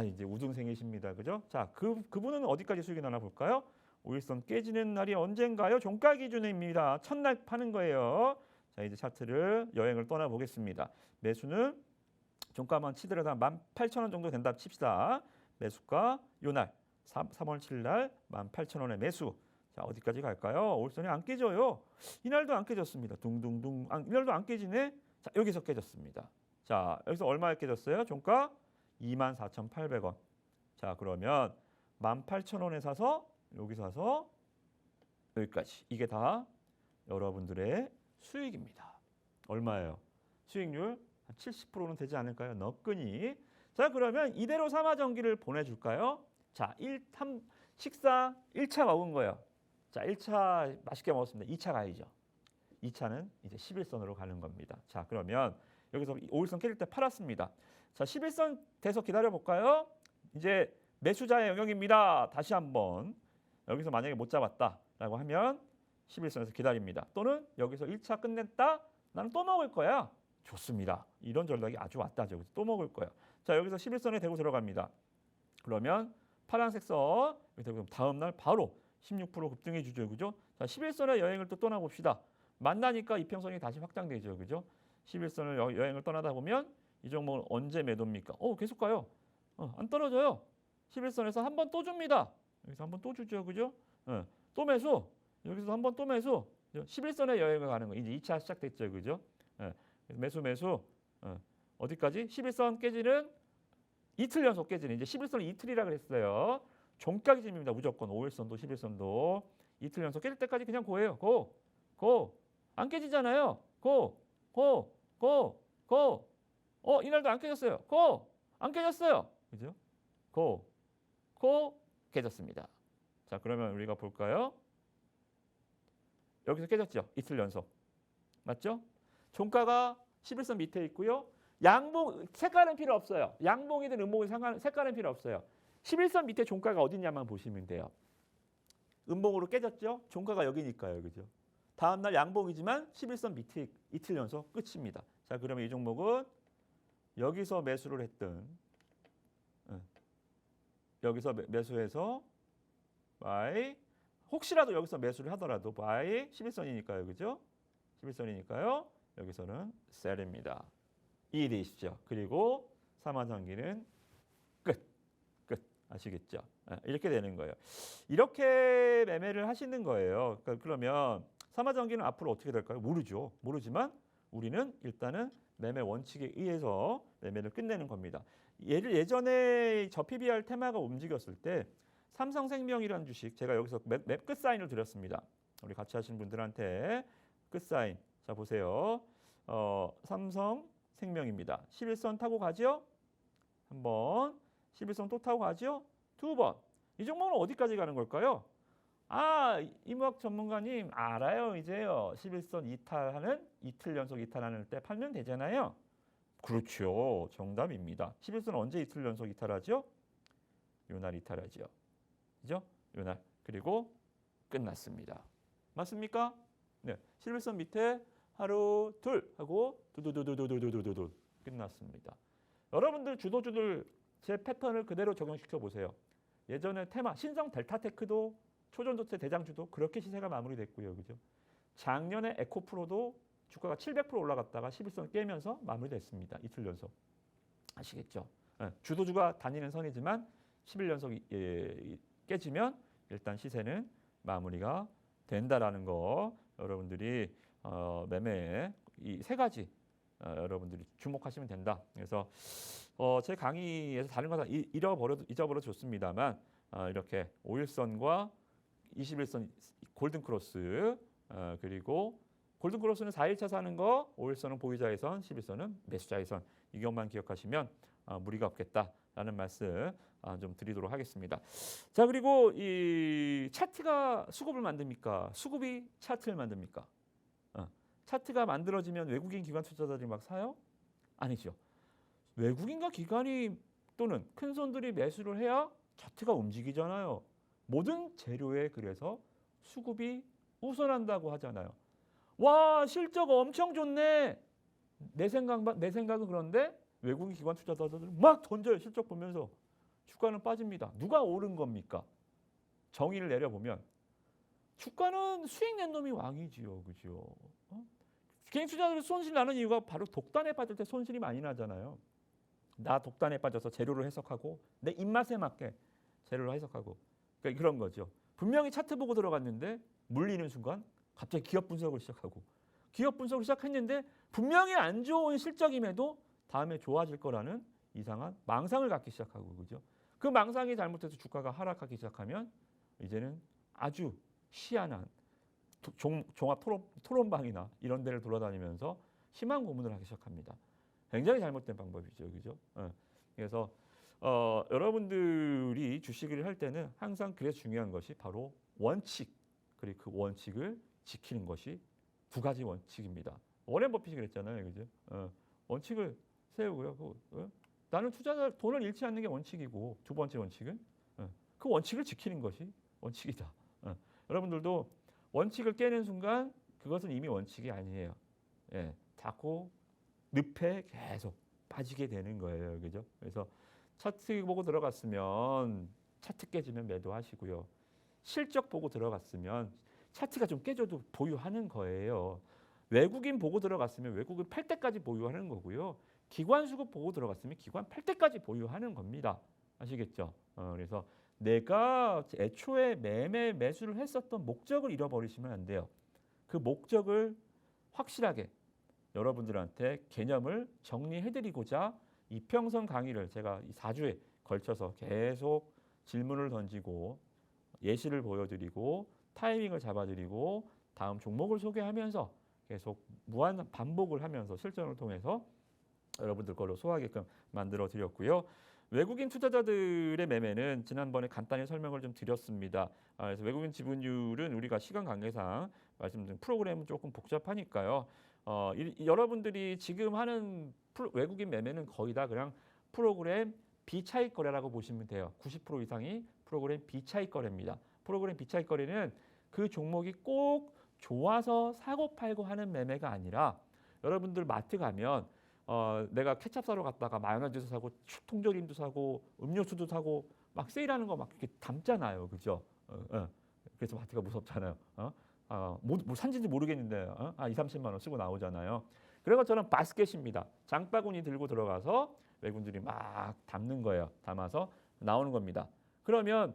이제 우등생이십니다. 그죠? 자, 그분은 어디까지 수익이 나나 볼까요? 5일선 깨지는 날이 언젠가요? 종가 기준입니다. 첫날 파는 거예요. 자, 이제 차트를 여행을 떠나보겠습니다. 매수는 종가만 치더라도 18,000원 정도 된다 칩시다. 매수가 요날 3월 7일 날 18,000원에 매수. 자, 어디까지 갈까요? 5일선이 안 깨져요. 이날도 안 깨졌습니다. 둥둥둥. 이날도 안 깨지네. 자, 여기서 깨졌습니다. 자, 여기서 얼마에 깨졌어요? 종가 24,800원. 자, 그러면 18,000원에 사서 여기 사서 여기까지. 이게 다 여러분들의 수익입니다. 얼마예요? 수익률 한 70%는 되지 않을까요? 너끈히. 자, 그러면 이대로 삼화전기를 보내줄까요? 자, 식사 1차 먹은 거예요. 자, 1차 맛있게 먹었습니다. 2차 가야죠. 2차는 이제 11선으로 가는 겁니다. 자, 그러면 여기서 5일선 깨질 때 팔았습니다. 자, 11선 돼서 기다려볼까요? 이제 매수자의 영역입니다. 다시 한번 여기서 만약에 못 잡았다라고 하면 11선에서 기다립니다. 또는 여기서 1차 끝냈다. 나는 또 먹을 거야. 좋습니다. 이런 전략이 아주 왔다죠. 여기서 또 먹을 거야. 자, 여기서 11선에 대고 들어갑니다. 그러면 파란색 선 여기서 다음 날 바로 16% 급등해 주죠. 그죠? 자, 11선의 여행을 또 떠나봅시다. 만나니까 이평선이 다시 확장되죠. 그죠? 11선을 여행을 떠나다 보면 이 종목은 언제 매도입니까? 계속 가요. 안 떨어져요. 11선에서 한 번 또 줍니다. 여기서 한 번 또 주죠. 그죠? 또 매수. 여기서 한 번 또 매수. 11선의 여행을 가는 거. 이제 2차 시작됐죠. 그죠? 매수. 어디까지? 11선 깨지는 이틀 연속 깨지는. 이제 11선 이틀이라 그랬어요. 종가 기준입니다. 무조건 5일선도 11선도. 이틀 연속 깨질 때까지 그냥 고예요. 고. 안 깨지잖아요. 고. 이날도 안 깨졌어요. 안 깨졌어요. 그죠? 깨졌습니다. 자, 그러면 우리가 볼까요? 여기서 깨졌죠. 이틀 연속. 맞죠? 종가가 11선 밑에 있고요. 양봉, 색깔은 필요 없어요. 양봉이든 음봉이든 색깔은 필요 없어요. 11선 밑에 종가가 어디냐만 보시면 돼요. 음봉으로 깨졌죠? 종가가 여기니까요. 그죠? 다음날 양봉이지만 11선 밑에 이틀 연속 끝입니다. 자, 그러면 이 종목은 여기서 매수를 했든 여기서 매수해서 바이, 혹시라도 여기서 매수를 하더라도 바이 11선이니까요. 그죠? 11선이니까요. 여기서는 셀입니다. 이해되시죠? 그리고 삼화전기는 끝. 아시겠죠? 이렇게 되는 거예요. 이렇게 매매를 하시는 거예요. 그러면 삼화전기는 앞으로 어떻게 될까요? 모르지만 우리는 일단은 매매 원칙에 의해서 매매를 끝내는 겁니다. 예전에 저 PBR 테마가 움직였을 때 삼성생명이라는 주식, 제가 여기서 맵 끝사인을 드렸습니다. 우리 같이 하신 분들한테 끝사인. 자, 보세요. 삼성생명입니다. 11선 타고 가죠? 한 번. 11선 또 타고 가죠? 두 번. 이 종목은 어디까지 가는 걸까요? 이무학 전문가님 알아요. 이제요. 11선 이탈하는, 이틀 연속 이탈하는 때 팔면 되잖아요. 그렇죠. 정답입니다. 11선 언제 이틀 연속 이탈하죠? 요날 이탈하죠. 그죠? 요날. 그리고 끝났습니다. 맞습니까? 네. 11선 밑에 하루 둘 하고 두두두두두두두두 끝났습니다. 여러분들 주도주들 제 패턴을 그대로 적용시켜 보세요. 예전에 테마 신성 델타테크도 초전도체 대장주도 그렇게 시세가 마무리됐고요. 그죠? 작년에 에코프로도 주가가 700% 올라갔다가 11선 깨면서 마무리됐습니다. 이틀 연속. 아시겠죠? 주도주가 다니는 선이지만 11연속 깨지면 일단 시세는 마무리가 된다라는 거 여러분들이 매매에 이 세 가지 여러분들이 주목하시면 된다. 그래서 제 강의에서 다른 거 다 잊어버려 줬습니다만 이렇게 5일선과 21선 골든크로스 그리고 골든크로스는 4일차 사는 거, 5일선은 보유자의 선, 11선은 매수자의 선. 이것만 기억하시면 무리가 없겠다. 라는 말씀 좀 드리도록 하겠습니다. 자, 그리고 이 차트가 수급을 만듭니까? 수급이 차트를 만듭니까? 차트가 만들어지면 외국인 기관 투자자들이 막 사요? 아니죠. 외국인과 기관이 또는 큰 손들이 매수를 해야 차트가 움직이잖아요. 모든 재료에 그래서 수급이 우선한다고 하잖아요. 와, 실적 엄청 좋네. 내 생각은 그런데 외국인 기관 투자자들은 막 던져요. 실적 보면서. 주가는 빠집니다. 누가 옳은 겁니까? 정의를 내려보면 주가는 수익 낸 놈이 왕이지요. 그죠? 개인 투자자들이 손실 나는 이유가 바로 독단에 빠질 때 손실이 많이 나잖아요. 나 독단에 빠져서 재료를 해석하고 내 입맛에 맞게 재료를 해석하고 그러니까 그런 거죠. 분명히 차트 보고 들어갔는데 물리는 순간 갑자기 기업 분석을 시작하고 기업 분석을 시작했는데 분명히 안 좋은 실적임에도 다음에 좋아질 거라는 이상한 망상을 갖기 시작하고 그죠. 그 망상이 잘못해서 주가가 하락하기 시작하면 이제는 아주 희한한 종합 토론방이나 이런 데를 돌아다니면서 심한 고문을 하기 시작합니다. 굉장히 잘못된 방법이죠. 그죠? 그래서 여러분들이 주식을 할 때는 항상 그래서 중요한 것이 바로 원칙, 그리고 그 원칙을 지키는 것이 두 가지 원칙입니다. 워렌 버핏이 그랬잖아요. 그죠? 원칙을 세우고요. 나는 투자자 돈을 잃지 않는 게 원칙이고 두 번째 원칙은 그 원칙을 지키는 것이 원칙이다. 여러분들도 원칙을 깨는 순간 그것은 이미 원칙이 아니에요. 예, 자꾸 늪에 계속 빠지게 되는 거예요. 그죠? 그래서 차트 보고 들어갔으면 차트 깨지면 매도하시고요. 실적 보고 들어갔으면 차트가 좀 깨져도 보유하는 거예요. 외국인 보고 들어갔으면 외국인 팔 때까지 보유하는 거고요. 기관 수급 보고 들어갔으면 기관 팔 때까지 보유하는 겁니다. 아시겠죠? 그래서 내가 애초에 매수를 했었던 목적을 잃어버리시면 안 돼요. 그 목적을 확실하게 여러분들한테 개념을 정리해드리고자 이평선 강의를 제가 이 4주에 걸쳐서 계속 질문을 던지고 예시를 보여드리고 타이밍을 잡아드리고 다음 종목을 소개하면서 계속 무한 반복을 하면서 실전을 통해서 여러분들 걸로 소화하게끔 만들어 드렸고요. 외국인 투자자들의 매매는 지난번에 간단히 설명을 좀 드렸습니다. 그래서 외국인 지분율은 우리가 시간 관계상 말씀드린 프로그램은 조금 복잡하니까요. 여러분들이 지금 하는 외국인 매매는 거의 다 그냥 프로그램 비차익 거래라고 보시면 돼요. 90% 이상이 프로그램 비차익 거래입니다. 프로그램 비차익 거래는 그 종목이 꼭 좋아서 사고 팔고 하는 매매가 아니라 여러분들 마트 가면 내가 케찹 사러 갔다가 마요네즈도 사고 통조림도 사고 음료수도 사고 막 세일하는 거 막 이렇게 담잖아요. 그죠? 그래서 마트가 무섭잖아요. 뭐 산지인지 모르겠는데 2, 30만 원 쓰고 나오잖아요. 그런 것처럼 바스켓입니다. 장바구니 들고 들어가서 외국인들이 막 담는 거예요. 담아서 나오는 겁니다. 그러면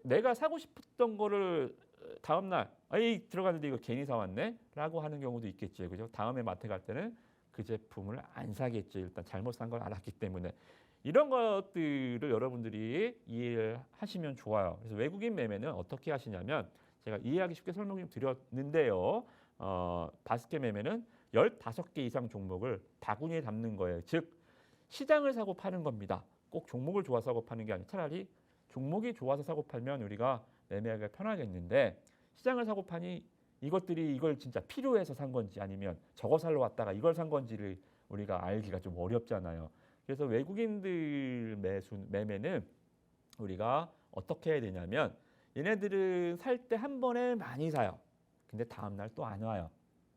내가 사고 싶었던 거를 다음날 에이 들어갔는데 이거 괜히 사왔네 라고 하는 경우도 있겠죠. 그죠? 다음에 마트 갈 때는 그 제품을 안 사겠죠. 일단 잘못 산 걸 알았기 때문에. 이런 것들을 여러분들이 이해를 하시면 좋아요. 그래서 외국인 매매는 어떻게 하시냐면 제가 이해하기 쉽게 설명 좀 드렸는데요. 바스켓 매매는 15개 이상 종목을 바구니에 담는 거예요. 즉 시장을 사고 파는 겁니다. 꼭 종목을 좋아서 사고 파는 게 아니라 차라리 종목이 좋아서 사고 팔면 우리가 매매하기가 편하겠는데 시장을 사고 파니 이것들이 이걸 진짜 필요해서 산 건지 아니면 저거 살러 왔다가 이걸 산 건지를 우리가 알기가 좀 어렵잖아요. 그래서 외국인들 매매는 우리가 어떻게 해야 되냐면 얘네들은 살 때 한 번에 많이 사요. 근데 다음 날 또 안 와요.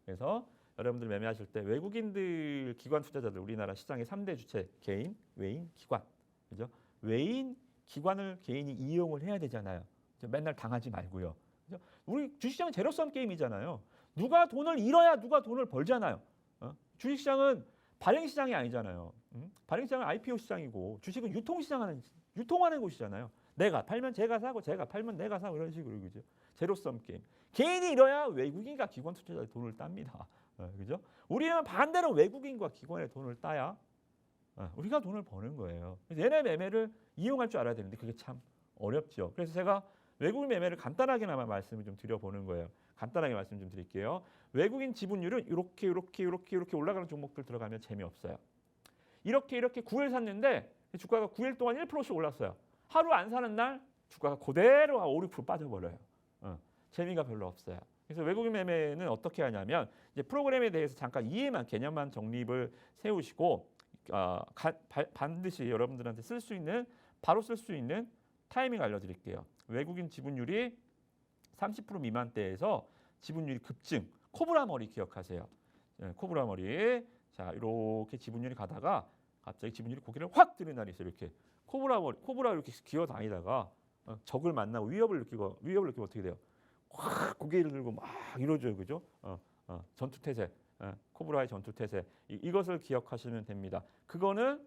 그래서 여러분들 매매하실 때 외국인들 기관 투자자들 우리나라 시장의 3대 주체 개인, 외인, 기관. 그죠? 외인, 기관을 개인이 이용을 해야 되잖아요. 맨날 당하지 말고요. 그죠? 우리 주식시장은 제로섬 게임이잖아요. 누가 돈을 잃어야 누가 돈을 벌잖아요. 주식시장은 발행시장이 아니잖아요. 발행시장은 IPO 시장이고 주식은 유통하는 곳이잖아요. 내가 팔면 제가 사고 제가 팔면 내가 사고 이런 식으로 그죠? 제로섬 게임. 개인이 잃어야 외국인과 기관 투자자의 돈을 땁니다. 그죠? 우리는 반대로 외국인과 기관의 돈을 따야 우리가 돈을 버는 거예요. 그래서 얘네 매매를 이용할 줄 알아야 되는데 그게 참 어렵죠. 그래서 제가 외국인 매매를 간단하게나마 말씀을 좀 드려보는 거예요. 간단하게 말씀 좀 드릴게요. 외국인 지분율은 이렇게 올라가는 종목들 들어가면 재미없어요. 이렇게 9일 샀는데 주가가 9일 동안 1%씩 올랐어요. 하루 안 사는 날 주가가 그대로 5, 6% 빠져버려요. 재미가 별로 없어요. 그래서 외국인 매매는 어떻게 하냐면 이제 프로그램에 대해서 잠깐 이해만 개념만 정립을 세우시고 반드시 여러분들한테 쓸 수 있는 바로 쓸 수 있는 타이밍 알려드릴게요. 외국인 지분율이 30% 미만대에서 지분율이 급증. 코브라 머리 기억하세요. 코브라 머리. 자, 이렇게 지분율이 가다가 갑자기 지분율이 고개를 확 드는 날이 있어요. 이렇게 코브라 이렇게 기어 다니다가 적을 만나고 위협을 느끼고 어떻게 돼요? 확 고개를 들고 막 이러죠, 그죠? 전투 태세, 코브라의 전투 태세. 이것을 기억하시면 됩니다. 그거는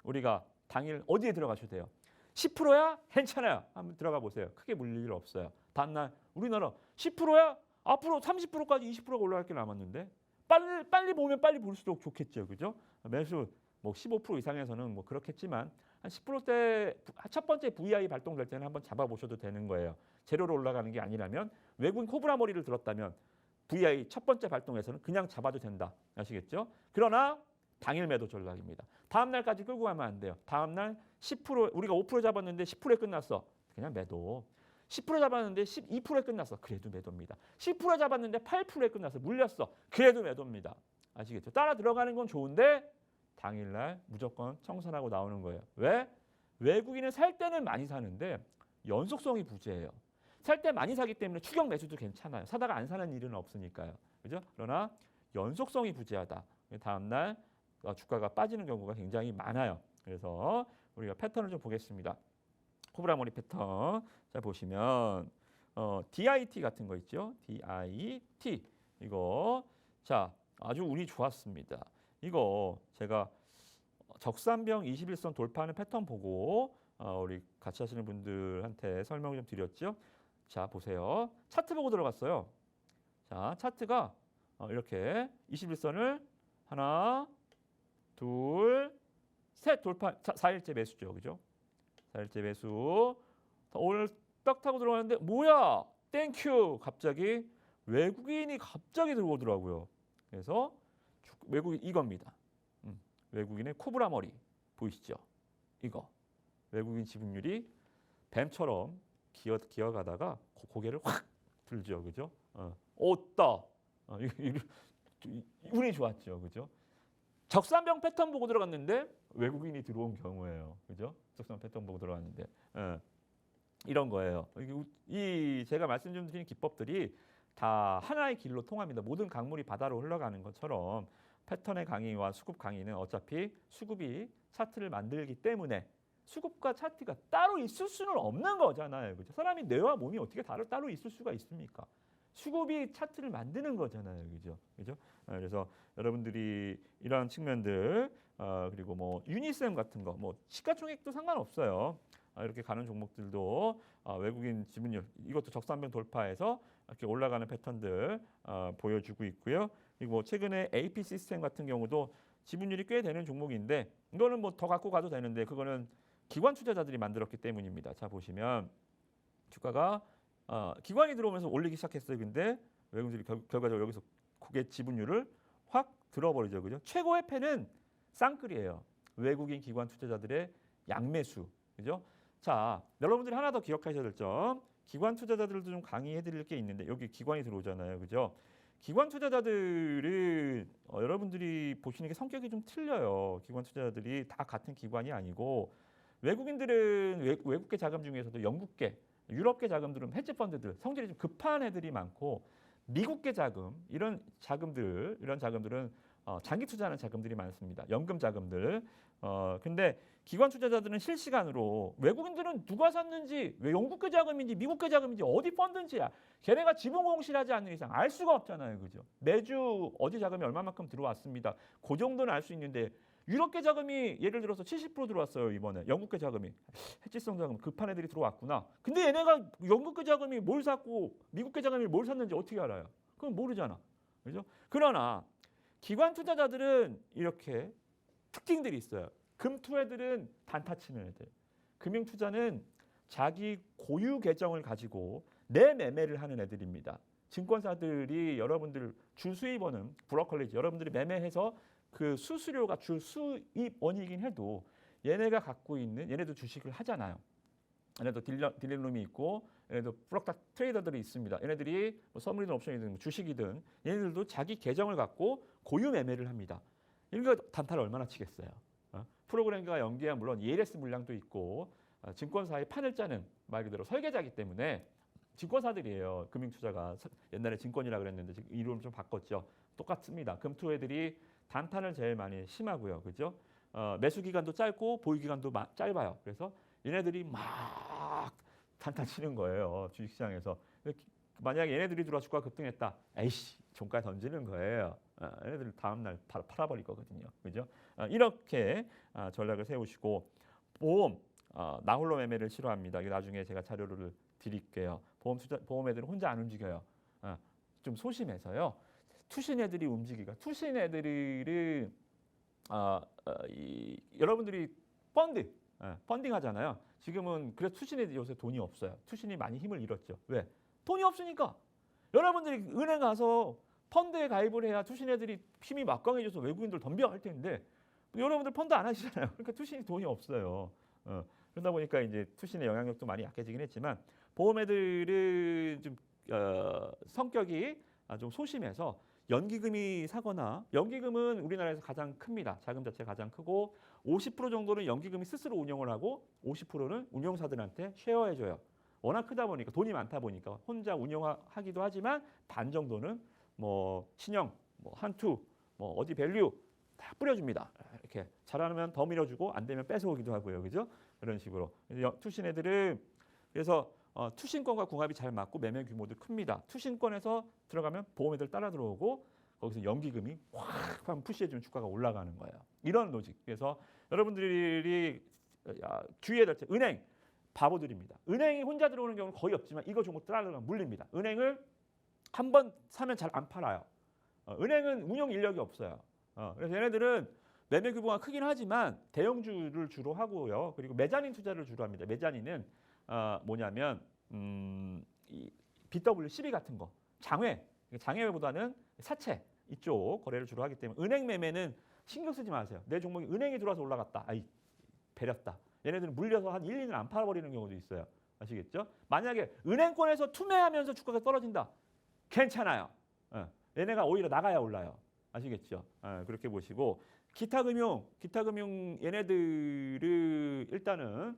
우리가 당일 어디에 들어가셔도 돼요. 10%야? 괜찮아요. 한번 들어가 보세요. 크게 물릴 일 없어요. 다음날 우리나라 10%야? 앞으로 30%까지 20%가 올라갈 게 남았는데 빨리 보면 빨리 볼수록 좋겠죠, 그죠? 매수 뭐 15% 이상에서는 뭐 그렇겠지만 한 10%대 첫 번째 VI 발동될 때는 한번 잡아보셔도 되는 거예요. 제로로 올라가는 게 아니라면 외국인 코브라 머리를 들었다면 VI 첫 번째 발동에서는 그냥 잡아도 된다. 아시겠죠? 그러나 당일 매도 전략입니다. 다음 날까지 끌고 가면 안 돼요. 다음 날 10% 우리가 5% 잡았는데 10%에 끝났어. 그냥 매도. 10% 잡았는데 12%에 끝났어. 그래도 매도입니다. 10% 잡았는데 8%에 끝났어. 물렸어. 그래도 매도입니다. 아시겠죠? 따라 들어가는 건 좋은데 당일날 무조건 청산하고 나오는 거예요. 왜? 외국인은 살 때는 많이 사는데 연속성이 부재해요. 살 때 많이 사기 때문에 추격 매수도 괜찮아요. 사다가 안 사는 일은 없으니까요. 그죠? 그러나 연속성이 부재하다. 다음날 주가가 빠지는 경우가 굉장히 많아요. 그래서 우리가 패턴을 좀 보겠습니다. 코브라 머리 패턴. 자, 보시면 DIT 같은 거 있죠? DIT. 이거 자, 아주 운이 좋았습니다. 이거 제가 적산병 21선 돌파하는 패턴 보고 우리 같이 하시는 분들한테 설명 좀 드렸죠. 자, 보세요. 차트 보고 들어갔어요. 자, 차트가 이렇게 21선을 하나, 둘, 셋 돌파. 4일째 매수죠. 그죠? 4일째 매수. 오늘 딱 타고 들어가는데 뭐야? 땡큐. 갑자기 외국인이 갑자기 들어오더라고요. 그래서 외국인 이겁니다. 외국인의 코브라 머리 보이시죠? 이거 외국인 지분율이 뱀처럼 기어가다가 고개를 확 들죠, 그죠? 오따 운이 좋았죠, 그죠? 적산병 패턴 보고 들어갔는데 외국인이 들어온 경우예요, 그죠? 적산 패턴 보고 들어갔는데 이런 거예요. 이 제가 말씀 좀 드린 기법들이 다 하나의 길로 통합니다. 모든 강물이 바다로 흘러가는 것처럼 패턴의 강의와 수급 강의는 어차피 수급이 차트를 만들기 때문에 수급과 차트가 따로 있을 수는 없는 거잖아요. 그죠? 사람이 뇌와 몸이 어떻게 따로 있을 수가 있습니까? 수급이 차트를 만드는 거잖아요. 그죠? 그죠? 그래서 여러분들이 이러한 측면들 그리고 뭐 유니셈 같은 거 뭐 시가총액도 상관없어요. 이렇게 가는 종목들도 외국인 지분율 이것도 적산병 돌파해서 이렇게 올라가는 패턴들 보여주고 있고요. 그리고 뭐 최근에 AP 시스템 같은 경우도 지분율이 꽤 되는 종목인데 이거는 뭐 더 갖고 가도 되는데 그거는 기관 투자자들이 만들었기 때문입니다. 자, 보시면 주가가 기관이 들어오면서 올리기 시작했어요. 근데 외국인들이 결과적으로 여기서 고객 지분율을 확 들어버리죠. 그죠? 최고의 패는 쌍끌이에요. 외국인 기관 투자자들의 양매수. 그죠? 자, 여러분들이 하나 더 기억하셔야 될 점. 기관 투자자들도 좀 강의해 드릴 게 있는데 여기 기관이 들어오잖아요. 그죠? 기관 투자자들은 여러분들이 보시는 게 성격이 좀 틀려요. 기관 투자자들이 다 같은 기관이 아니고 외국인들은 외국계 자금 중에서도 영국계, 유럽계 자금들은 헤지 펀드들 성질이 좀 급한 애들이 많고 미국계 자금 이런 자금들은 장기 투자하는 자금들이 많습니다. 연금 자금들. 근데 기관 투자자들은 실시간으로 외국인들은 누가 샀는지 왜 영국계 자금인지 미국계 자금인지 어디 펀드인지야 걔네가 지분 공시하지 않는 이상 알 수가 없잖아요. 그죠? 매주 어디 자금이 얼마만큼 들어왔습니다. 그 정도는 알 수 있는데 유럽계 자금이 예를 들어서 70% 들어왔어요. 이번에 영국계 자금이 해지성 자금 급한 애들이 들어왔구나. 근데 얘네가 영국계 자금이 뭘 샀고 미국계 자금이 뭘 샀는지 어떻게 알아요? 그건 모르잖아. 그죠? 그러나 기관 투자자들은 이렇게 특징들이 있어요. 금투 애들은 단타 치는 애들. 금융 투자는 자기 고유 계정을 가지고 내매매를 하는 애들입니다. 증권사들이 여러분들 주 수입원은 브로커리지 여러분들이 매매해서 그 수수료가 주 수입원이긴 해도 얘네가 갖고 있는 얘네도 주식을 하잖아요. 얘네도 딜러룸이 있고 얘네도 프로덕트 트레이더들이 있습니다. 얘네들이 뭐 선물이든 옵션이든 뭐 주식이든 얘네들도 자기 계정을 갖고 고유 매매를 합니다. 이거 단타를 얼마나 치겠어요. 프로그램과 연계한 물론 ELS 물량도 있고 증권사의 판을 짜는 말 그대로 설계자이기 때문에 증권사들이에요. 금융투자가 옛날에 증권이라 그랬는데 지금 이름을 좀 바꿨죠. 똑같습니다. 금투 애들이 단타를 제일 많이 심하고요. 그죠? 매수 기간도 짧고 보유 기간도 짧아요. 그래서 얘네들이 막 단타 치는 거예요. 주식시장에서. 만약에 얘네들이 들어와 주가 급등했다. 에이씨, 종가 던지는 거예요. 얘네들 다음 날 팔아버릴 거거든요. 그죠? 이렇게 전략을 세우시고 보험 나홀로 매매를 싫어합니다. 이거 나중에 제가 자료를 드릴게요. 보험 애들은 혼자 안 움직여요. 좀 소심해서요. 투신 애들이 움직이가. 투신 애들은 여러분들이 펀딩 하잖아요. 지금은 그래서 투신 애들이 요새 돈이 없어요. 투신이 많이 힘을 잃었죠. 왜? 돈이 없으니까. 여러분들이 은행 가서 펀드에 가입을 해야 투신 애들이 힘이 막강해져서 외국인들 덤벼 할 텐데 여러분들 펀드 안 하시잖아요. 그러니까 투신이 돈이 없어요. 그러다 보니까 이제 투신의 영향력도 많이 약해지긴 했지만 보험 애들은 좀 성격이 좀 소심해서 연기금이 사거나 연기금은 우리나라에서 가장 큽니다. 자금 자체가 가장 크고 50% 정도는 연기금이 스스로 운영을 하고 50%는 운용사들한테 쉐어해줘요. 워낙 크다 보니까 돈이 많다 보니까 혼자 운영하기도 하지만 반 정도는 뭐 신영, 뭐 한투, 뭐 어디 밸류 다 뿌려줍니다. 이렇게 잘하면 더 밀어주고 안 되면 뺏어오기도 하고요. 그죠? 그런 식으로. 투신 애들은 그래서 투신권과 궁합이 잘 맞고 매매 규모도 큽니다. 투신권에서 들어가면 보험 애들 따라 들어오고 거기서 연기금이 확 푸시해주면 주가가 올라가는 거예요. 이런 로직. 그래서 여러분들이 주의해야 될 때 은행 바보들입니다. 은행이 혼자 들어오는 경우는 거의 없지만 이거 종목 따라 들어가면 물립니다. 은행을 한 번 사면 잘 안 팔아요. 은행은 운영 인력이 없어요. 그래서 얘네들은 매매 규모가 크긴 하지만 대형주를 주로 하고요. 그리고 메자닌 투자를 주로 합니다. 메자닌은 뭐냐면 이 BW12 같은 거, 장외보다는 사채 이쪽 거래를 주로 하기 때문에 은행 매매는 신경 쓰지 마세요. 내 종목이 은행에 들어와서 올라갔다. 아이 배렸다. 얘네들은 물려서 한 1, 2년 안 팔아버리는 경우도 있어요. 아시겠죠? 만약에 은행권에서 투매하면서 주가가 떨어진다. 괜찮아요. 얘네가 오히려 나가야 올라요. 아시겠죠? 그렇게 보시고 기타 금융 얘네들은 일단은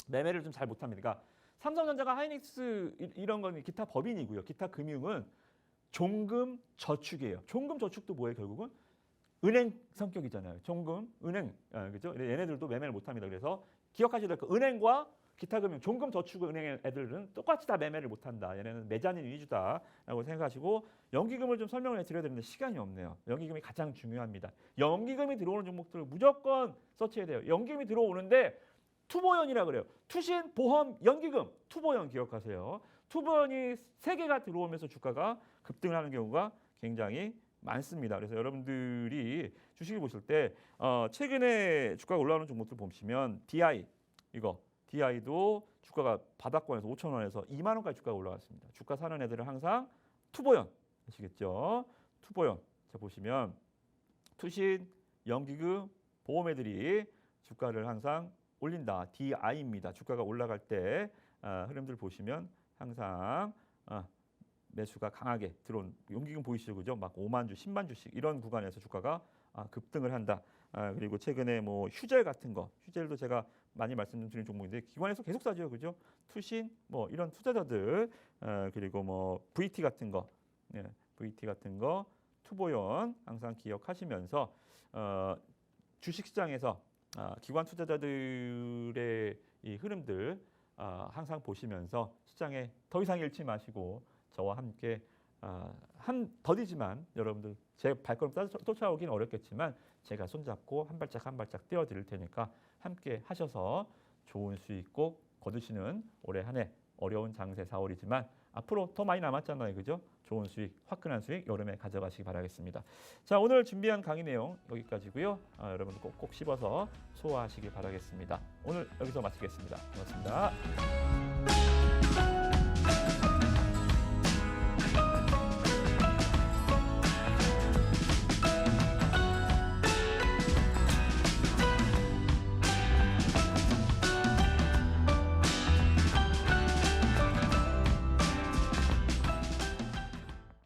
매매를 좀 잘 못합니다. 그러니까 삼성전자가 하이닉스 이런 건 기타 법인이고요. 기타 금융은 종금 저축이에요. 종금 저축도 뭐예요? 결국은 은행 성격이잖아요. 종금, 은행, 그죠? 얘네들도 매매를 못합니다. 그래서 기억하셔야 될 거 은행과 기타 금융, 종금 저축 은행 애들은 똑같이 다 매매를 못한다. 얘네는 매자닌 위주다라고 생각하시고 연기금을 좀 설명을 해드려야 되는데 시간이 없네요. 연기금이 가장 중요합니다. 연기금이 들어오는 종목들을 무조건 서치해야 돼요. 연기금이 들어오는데 투보연이라 그래요. 투신, 보험, 연기금, 투보연 기억하세요. 투보연이 3개가 들어오면서 주가가 급등을 하는 경우가 굉장히 많습니다. 그래서 여러분들이 주식을 보실 때 최근에 주가가 올라오는 종목들 보시면 DI DI도 주가가 바닥권에서 5,000원에서 2만 원까지 주가가 올라갔습니다. 주가 사는 애들은 항상 투보연 아시겠죠? 투보연. 자 보시면 투신, 연기금, 보험 애들이 주가를 항상 올린다. DI입니다. 주가가 올라갈 때 흐름들 보시면 항상 매수가 강하게 들어온 연기금 보이시죠? 그죠? 막 5만 주, 10만 주씩 이런 구간에서 주가가 급등을 한다. 그리고 최근에 뭐 휴젤 같은 거, 휴젤도 제가 많이 말씀드린 종목인데 기관에서 계속 사죠, 그죠? 투신, 뭐 이런 투자자들, 그리고 뭐 VT 같은 거, VT 같은 거, 투보연 항상 기억하시면서 주식시장에서 기관 투자자들의 이 흐름들 항상 보시면서 시장에 더 이상 잃지 마시고 저와 함께 더디지만 여러분들 제 발걸음 쫓아오기는 어렵겠지만 제가 손잡고 한 발짝 한 발짝 떼어드릴 테니까 함께 하셔서 좋은 수익 꼭 거두시는 올해 한 해 어려운 장세 4월이지만 앞으로 더 많이 남았잖아요. 그죠? 좋은 수익, 화끈한 수익 여름에 가져가시기 바라겠습니다. 자, 오늘 준비한 강의 내용 여기까지고요. 여러분들 꼭 씹어서 소화하시기 바라겠습니다. 오늘 여기서 마치겠습니다. 고맙습니다.